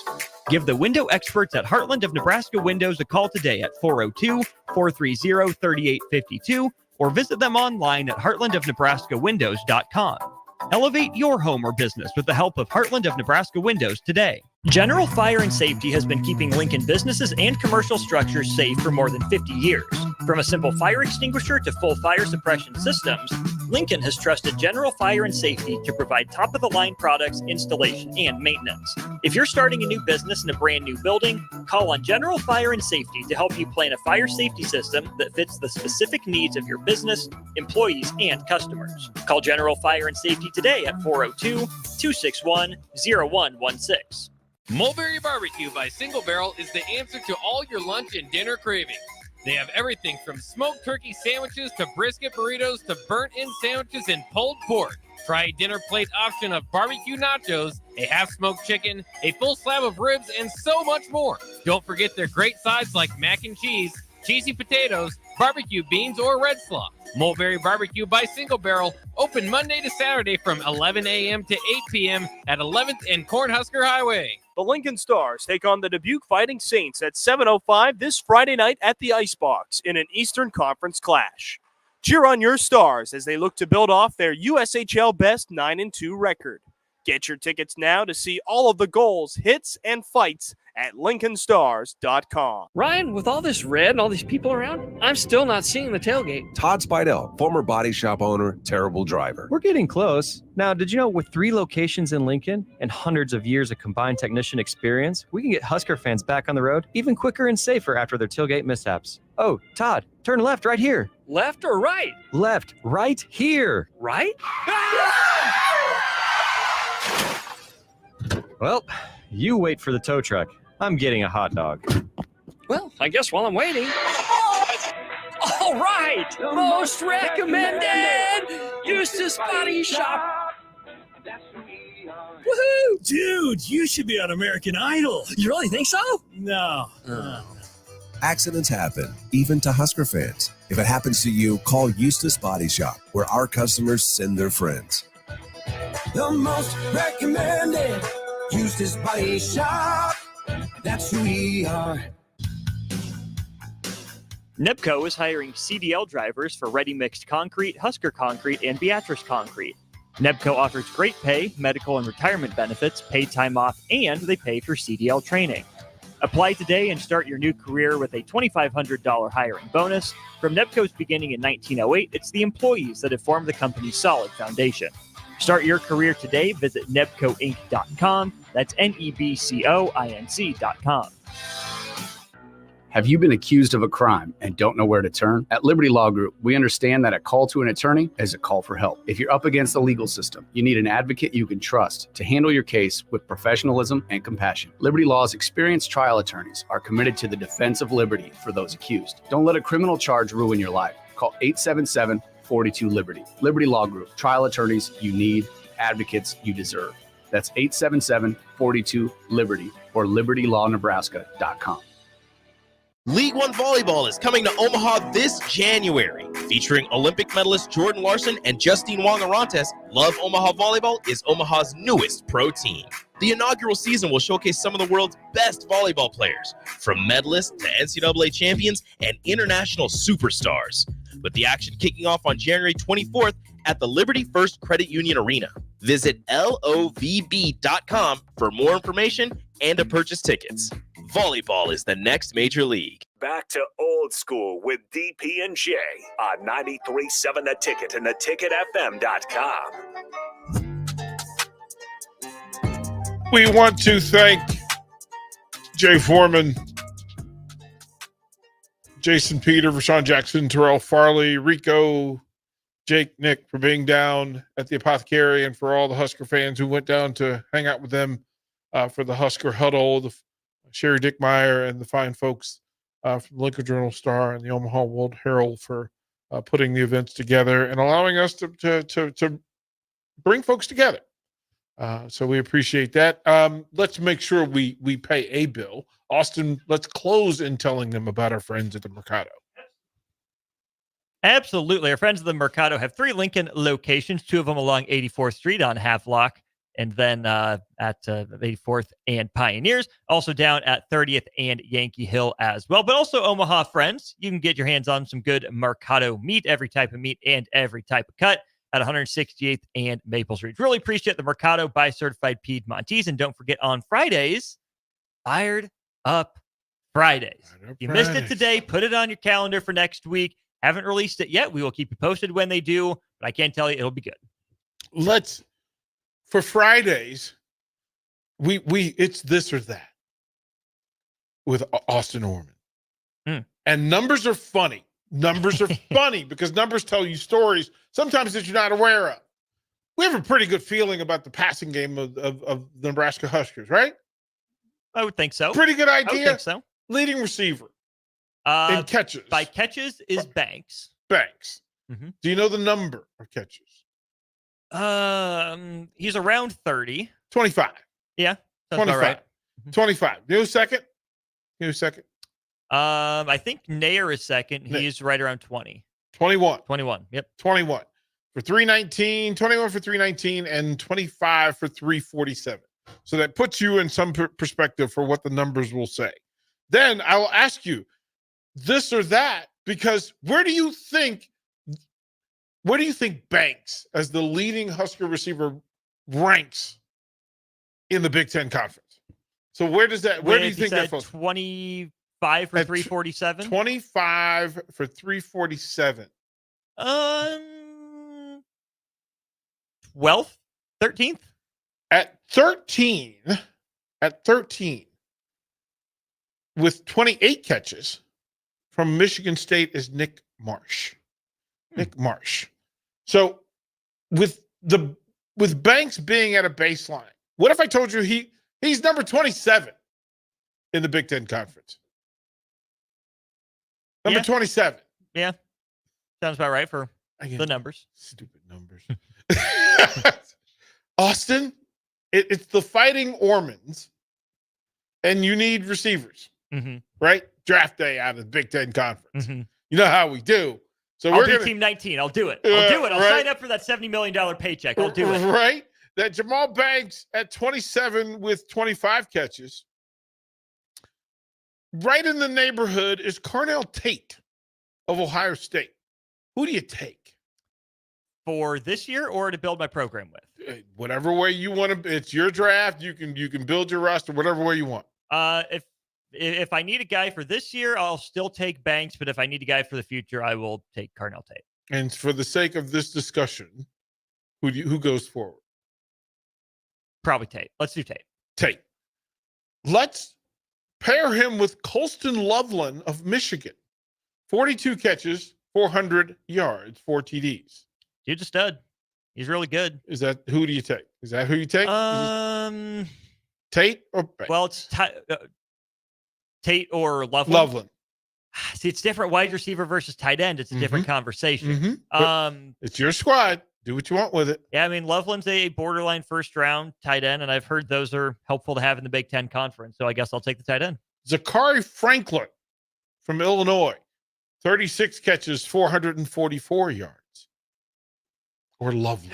Give the window experts at Heartland of Nebraska Windows a call today at 402-430-3852 or visit them online at heartlandofnebraskawindows.com. Elevate your home or business with the help of Heartland of Nebraska Windows today. General Fire and Safety has been keeping Lincoln businesses and commercial structures safe for more than 50 years. From a simple fire extinguisher to full fire suppression systems, Lincoln has trusted General Fire and Safety to provide top-of-the-line products, installation, and maintenance. If you're starting a new business in a brand new building, call on General Fire and Safety to help you plan a fire safety system that fits the specific needs of your business, employees, and customers. Call General Fire and Safety today at 402-261-0116. Mulberry Barbecue by Single Barrel is the answer to all your lunch and dinner cravings. They have everything from smoked turkey sandwiches to brisket burritos to burnt-in sandwiches and pulled pork. Try a dinner plate option of barbecue nachos, a half-smoked chicken, a full slab of ribs, and so much more. Don't forget their great sides like mac and cheese, cheesy potatoes, barbecue beans, or red slaw. Mulberry Barbecue by Single Barrel, open Monday to Saturday from 11 a.m. to 8 p.m. at 11th and Cornhusker Highway. The Lincoln Stars take on the Dubuque Fighting Saints at 7:05 this Friday night at the Icebox in an Eastern Conference clash. Cheer on your Stars as they look to build off their USHL best 9-2 record. Get your tickets now to see all of the goals, hits, and fights at LincolnStars.com. Ryan, with all this red and all these people around, I'm still not seeing the tailgate. Todd Spidell, former body shop owner, terrible driver. We're getting close. Now, did you know with 3 locations in Lincoln and hundreds of years of combined technician experience, we can get Husker fans back on the road even quicker and safer after their tailgate mishaps? Oh, Todd, turn left right here. Left or right? Left, right here. Right? Well, you wait for the tow truck. I'm getting a hot dog. Well, I guess while I'm waiting. All right! Most recommended! Eustace Body Shop! Woohoo! Dude, you should be on American Idol. You really think so? No. Accidents happen, even to Husker fans. If it happens to you, call Eustace Body Shop, where our customers send their friends. The most recommended Eustace Body Shop. That's who we are. NEPCO is hiring CDL drivers for Ready Mixed Concrete, Husker Concrete, and Beatrice Concrete. NEPCO offers great pay, medical and retirement benefits, paid time off, and they pay for CDL training. Apply today and start your new career with a $2,500 hiring bonus. From NEPCO's beginning in 1908, it's the employees that have formed the company's solid foundation. Start your career today. Visit nebcoinc.com. That's NEBCOINC.com. Have you been accused of a crime and don't know where to turn? At Liberty Law Group, we understand that a call to an attorney is a call for help. If you're up against the legal system, you need an advocate you can trust to handle your case with professionalism and compassion. Liberty Law's experienced trial attorneys are committed to the defense of liberty for those accused. Don't let a criminal charge ruin your life. Call 877-42-LIBERTY. Liberty Law Group. Trial attorneys you need, advocates you deserve. That's 877-42-LIBERTY or libertylawnebraska.com. League One Volleyball is coming to Omaha this January. Featuring Olympic medalist Jordan Larson and Justine Wong-Arantes, Love Omaha Volleyball is Omaha's newest pro team. The inaugural season will showcase some of the world's best volleyball players, from medalists to NCAA champions and international superstars. With the action kicking off on January 24th at the Liberty First Credit Union Arena. Visit LOVB.com for more information and to purchase tickets. Volleyball is the next major league. Back to old school with DP and J on 93.7 The Ticket and theticketfm.com. We want to thank Jay Foreman, Jason Peter, Rashawn Jackson, Terrell Farley, Rico, Jake, Nick for being down at the Apothecary, and for all the Husker fans who went down to hang out with them for the Husker Huddle, Sherry Dickmeyer and the fine folks from the Lincoln Journal-Star and the Omaha World Herald for putting the events together and allowing us to bring folks together. So we appreciate that. Let's make sure we pay a bill. Austin, let's close in telling them about our friends at the Mercado. Absolutely. Our friends at the Mercado have 3 Lincoln locations, 2 of them along 84th Street on Havelock, and then at 84th and Pioneers, also down at 30th and Yankee Hill as well. But also Omaha friends, you can get your hands on some good Mercado meat, every type of meat and every type of cut at 168th and Maple Street. Really appreciate the Mercado by Certified Piedmontese. And don't forget on Fridays, Fired Up Fridays. If you missed it today, put it on your calendar for next week. Haven't released it yet. We will keep you posted when they do, but I can tell you it'll be good. For Fridays, we it's this or that with Austin Orman. And numbers are funny. Numbers are funny because numbers tell you stories sometimes that you're not aware of. We have a pretty good feeling about the passing game of the Nebraska Huskers, right? I would think so. Pretty good idea. I would think so. Leading receiver in catches. By catches is Banks. Banks. Do you know the number of catches? He's around 30. 25. Yeah. 25. Right. 25. Give me a second. I think Nair is second. He's right around 20. 21. 21. Yep. 21 for 319, 21 for 319, and 25 for 347. So that puts you in some perspective for what the numbers will say. Then I will ask you this or that, because where do you think Banks, as the leading Husker receiver, ranks in the Big Ten Conference? So where do you think that falls? 25 for 347? 25 for 347. 12th? 13th? At 13, with 28 catches from Michigan State is Nick Marsh. Nick Marsh. So with Banks being at a baseline, what if I told you he's number 27 in the Big Ten Conference? Number 27. Yeah. Sounds about right for the numbers. Stupid numbers. Austin, it's the Fighting Ormans, and you need receivers, right? Draft day out of the Big Ten Conference. You know how we do. So I'll we're do going to Team 19. I'll do it. I'll sign up for that $70 million paycheck. I'll do it. Right? That Jamal Banks at 27 with 25 catches. Right in the neighborhood is Carnell Tate of Ohio State. Who do you take? For this year or to build my program with? Whatever way you want to. It's your draft. You can build your roster whatever way you want. If I need a guy for this year, I'll still take Banks. But if I need a guy for the future, I will take Carnell Tate. And for the sake of this discussion, who goes forward? Probably Tate. Let's do Tate. Tate. Let's pair him with Colston Loveland of Michigan. 42 catches, 400 yards, 4 TDs. Dude's a stud. He's really good. Who do you take? Is that who you take? Tate or Banks? Well, it's Tate or Loveland. Loveland. See, it's different. Wide receiver versus tight end. It's a different conversation. It's your squad. Do what you want with it. Yeah, I mean, Loveland's a borderline first round tight end, and I've heard those are helpful to have in the Big Ten Conference. So I guess I'll take the tight end. Zachary Franklin from Illinois. 36 catches, 444 yards. Or Loveland.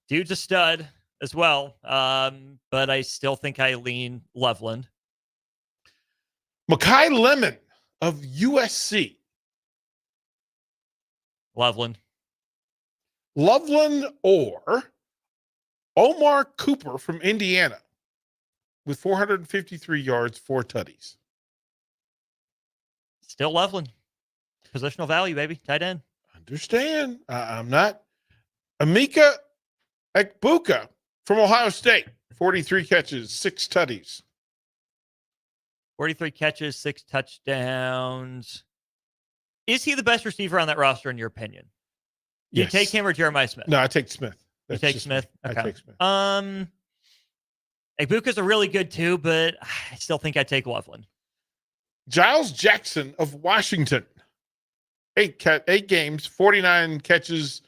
Dude's a stud as well. But I still think I lean Loveland. Makai Lemon of USC. Loveland or Omar Cooper from Indiana with 453 yards, 4 tutties. Still Loveland. Positional value, baby. Tight end. Understand. I'm not. Emeka Ekbuka from Ohio State. 43 catches, 6 tutties. 43 catches, 6 touchdowns. Is he the best receiver on that roster, in your opinion? Do you take him or Jeremiah Smith? No, I take Smith. You take Smith? Okay. I take Smith. Ekbuka's a really good too, but I still think I take Loveland. Giles Jackson of Washington. 8 games, 49 catches,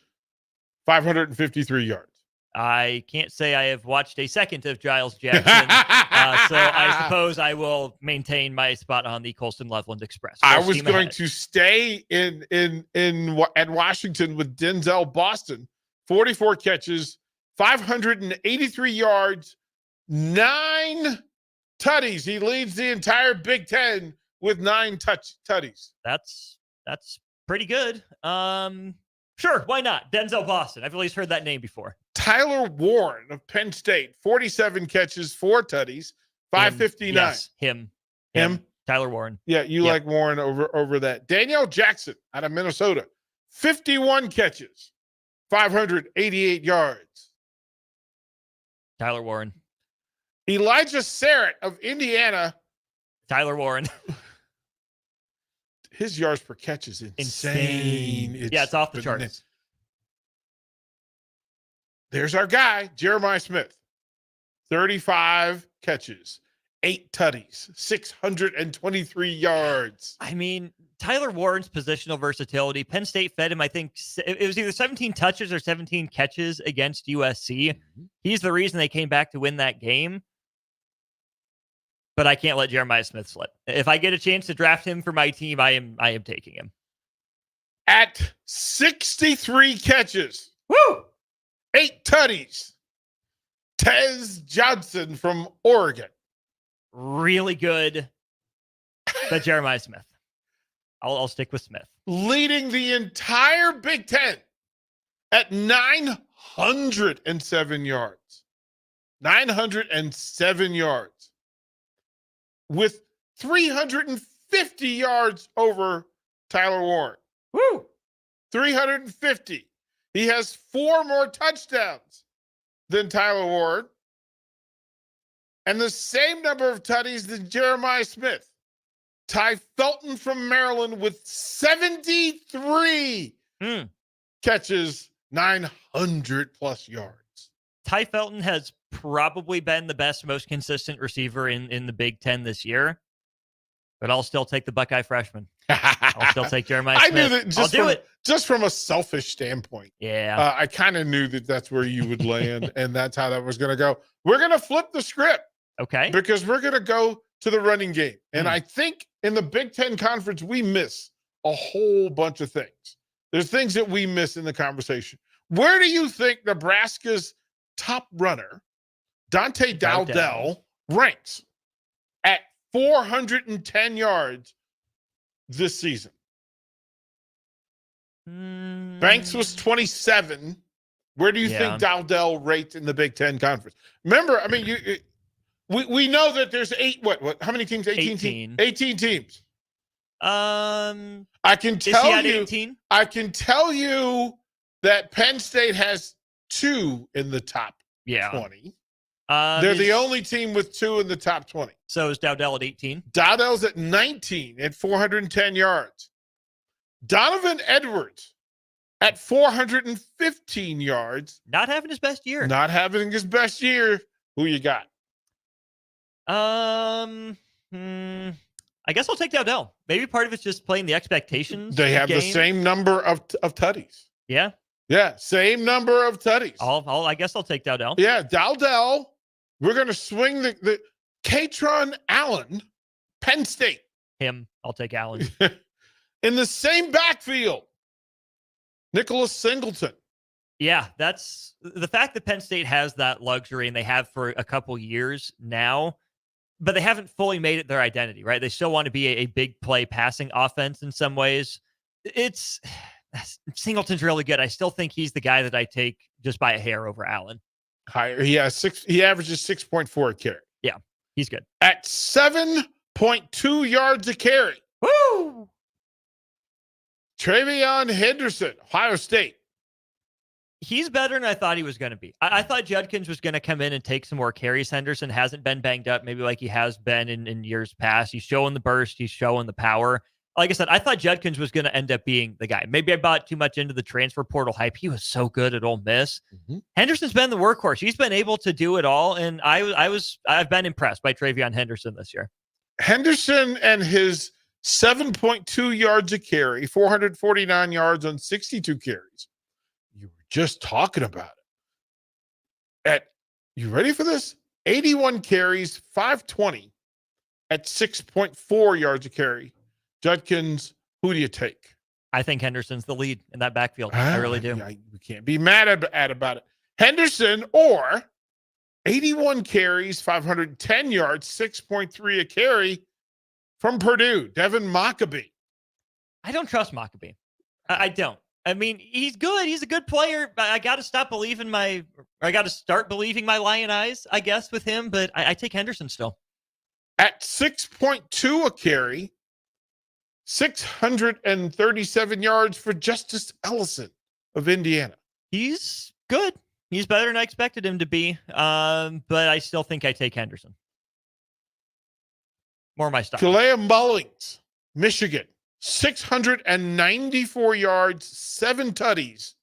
553 yards. I can't say I have watched a second of Giles Jackson, so I suppose I will maintain my spot on the Colston Loveland Express. I was going to stay at Washington with Denzel Boston. 44 catches, 583 yards, 9 tutties. He leads the entire Big Ten with 9 tutties. That's pretty good. Sure, why not? Denzel Boston. I've at least heard that name before. Tyler Warren of Penn State, 47 catches, 4 tutties, 559. Yes, him. Tyler Warren. Yeah, you like Warren over that. Danielle Jackson out of Minnesota, 51 catches, 588 yards. Tyler Warren. Elijah Sarrett of Indiana. Tyler Warren. His yards per catch is insane. It's off the charts. There's our guy, Jeremiah Smith. 35 catches, 8 tutties, 623 yards. I mean, Tyler Warren's positional versatility. Penn State fed him, I think, it was either 17 touches or 17 catches against USC. He's the reason they came back to win that game. but I can't let Jeremiah Smith slip. If I get a chance to draft him for my team, I am taking him. At 63 catches, woo, 8 tutties, Tez Johnson from Oregon. Really good, but Jeremiah Smith. I'll stick with Smith. Leading the entire Big Ten at 907 yards. 907 yards. With 350 yards over Tyler Warren. Woo! 350. He has 4 more touchdowns than Tyler Warren. And the same number of tutties than Jeremiah Smith. Ty Felton from Maryland with 73 catches, 900 plus yards. Ty Felton has probably been the best, most consistent receiver in the Big Ten this year. But I'll still take the Buckeye freshman. I'll still take Jeremiah Smith. I knew that just from a selfish standpoint. Yeah. I kind of knew that that's where you would land, and that's how that was going to go. We're going to flip the script. Okay. Because we're going to go to the running game. And I think in the Big Ten Conference, we miss a whole bunch of things. There's things that we miss in the conversation. Where do you think Nebraska's top runner, Dante Dowdell, ranks at 410 yards this season? Banks was 27. Where do you think Dowdell rates in the Big Ten Conference? Remember, I mean, we know that there's how many teams? 18 teams. 18 teams. I can tell you 18? I can tell you that Penn State has 2 in the top 20. They're the only team with 2 in the top 20. So is Dowdell at 18? Dowdell's at 19 at 410 yards. Donovan Edwards at 415 yards. Not having his best year. Not having his best year. Who you got? I guess I'll take Dowdell. Maybe part of it's just playing the expectations. They have the same number of tutties. Yeah. Yeah, same number of tutties. I guess I'll take Dowdell. Yeah, Dowdell. We're going to swing the Katron Allen, Penn State. Him. I'll take Allen. In the same backfield, Nicholas Singleton. Yeah, that's the fact that Penn State has that luxury, and they have for a couple years now, but they haven't fully made it their identity, right? They still want to be a big play passing offense in some ways. Singleton's really good. I still think he's the guy that I take just by a hair over Allen. Higher. He averages 6.4 a carry. Yeah, he's good. At 7.2 yards a carry. Woo! Travion Henderson, Ohio State. He's better than I thought he was going to be. I thought Judkins was going to come in and take some more carries. Henderson hasn't been banged up, maybe like he has been in years past. He's showing the burst. He's showing the power. Like I said, I thought Judkins was going to end up being the guy. Maybe I bought too much into the transfer portal hype. He was so good at Ole Miss. Henderson's been the workhorse. He's been able to do it all, and I've been impressed by Travion Henderson this year. Henderson and his 7.2 yards a carry, 449 yards on 62 carries. You were just talking about it. You ready for this? 81 carries, 520 at 6.4 yards a carry. Judkins, who do you take? I think Henderson's the lead in that backfield. I really do. We can't be mad at about it. Henderson or 81 carries, 510 yards, 6.3 a carry from Purdue, Devin Mockabee. I don't trust Mockabee. I don't. I mean, he's good. He's a good player. I got to start believing my Lion eyes, I guess, with him. But I take Henderson still. At 6.2 a carry, 637 yards for Justice Ellison of Indiana. He's good. He's better than I expected him to be. But I still think I take Henderson. More my style. Kalea Mullings, Michigan, 694 yards, 7 tutties.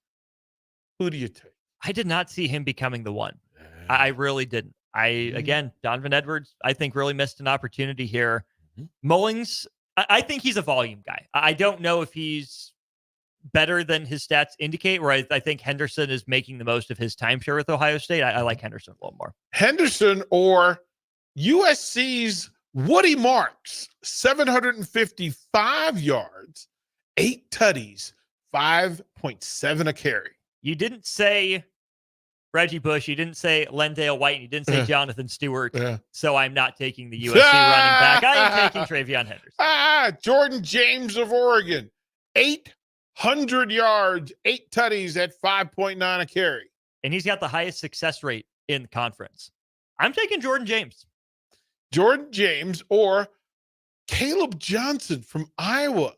Who do you take? I did not see him becoming the one. I really didn't. Again, Donovan Edwards, I think really missed an opportunity here. Mullings, I think he's a volume guy. I don't know if he's better than his stats indicate, where I think Henderson is making the most of his timeshare with Ohio State. I like Henderson a little more. Henderson or USC's Woody Marks, 755 yards, 8 tutties, 5.7 a carry. You didn't say Reggie Bush. You didn't say Lendale White. And you didn't say Jonathan Stewart. So I'm not taking the USC running back. I am taking Travion Henderson. Jordan James of Oregon, 800 yards, 8 tutties at 5.9 a carry. And he's got the highest success rate in the conference. I'm taking Jordan James. Jordan James or Caleb Johnson from Iowa.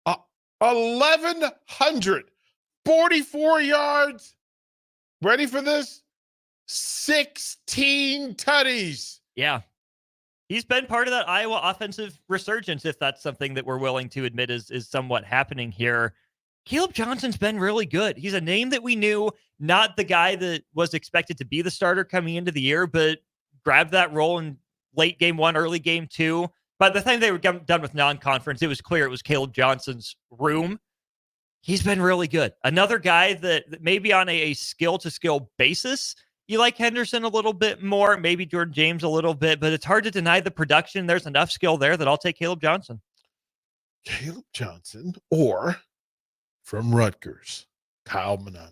1,144 yards. Ready for this? 16 tutties. Yeah. He's been part of that Iowa offensive resurgence, if that's something that we're willing to admit is somewhat happening here. Caleb Johnson's been really good. He's a name that we knew, not the guy that was expected to be the starter coming into the year, but grabbed that role in late game 1, early game 2. By the time they were done with non-conference, it was clear it was Caleb Johnson's room. He's been really good. Another guy that maybe on a skill-to-skill basis, you like Henderson a little bit more, maybe Jordan James a little bit, but it's hard to deny the production. There's enough skill there that I'll take Caleb Johnson. Caleb Johnson or from Rutgers, Kyle Monangai.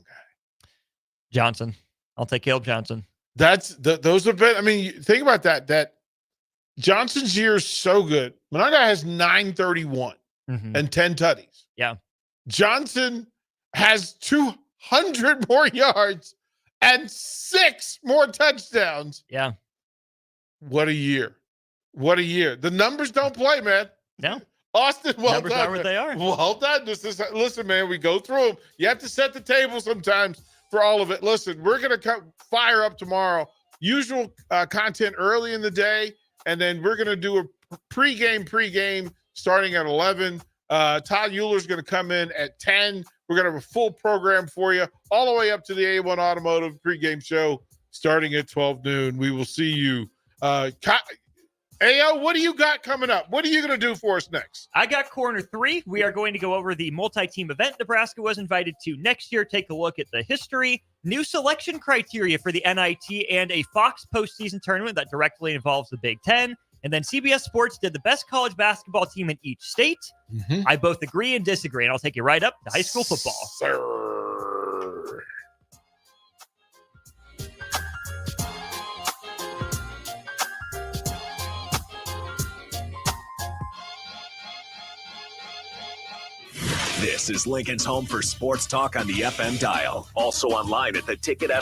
Johnson. I'll take Caleb Johnson. Those have been, I mean, think about that Johnson's year is so good. Monangai has 931 and 10 tutties. Yeah. Johnson has 200 more yards and 6 more touchdowns. Yeah. What a year. What a year. The numbers don't play, man. No. Austin, well numbers done. Are what they are. Well done. Listen, man, we go through them. You have to set the table sometimes for all of it. Listen, we're going to fire up tomorrow. Usual content early in the day, and then we're going to do a pregame starting at 11. Todd Euler's going to come in at 10. We're going to have a full program for you all the way up to the A1 Automotive pregame show starting at 12 noon. We will see you. Ayo, what do you got coming up? What are you going to do for us next? I got corner 3. We are going to go over the multi-team event Nebraska was invited to next year, take a look at the history, new selection criteria for the NIT, and a Fox postseason tournament that directly involves the Big Ten. And then CBS Sports did the best college basketball team in each state. I both agree and disagree, and I'll take you right up to high school football. Sir. This is Lincoln's home for sports talk on the FM dial. Also online at the Ticket FM.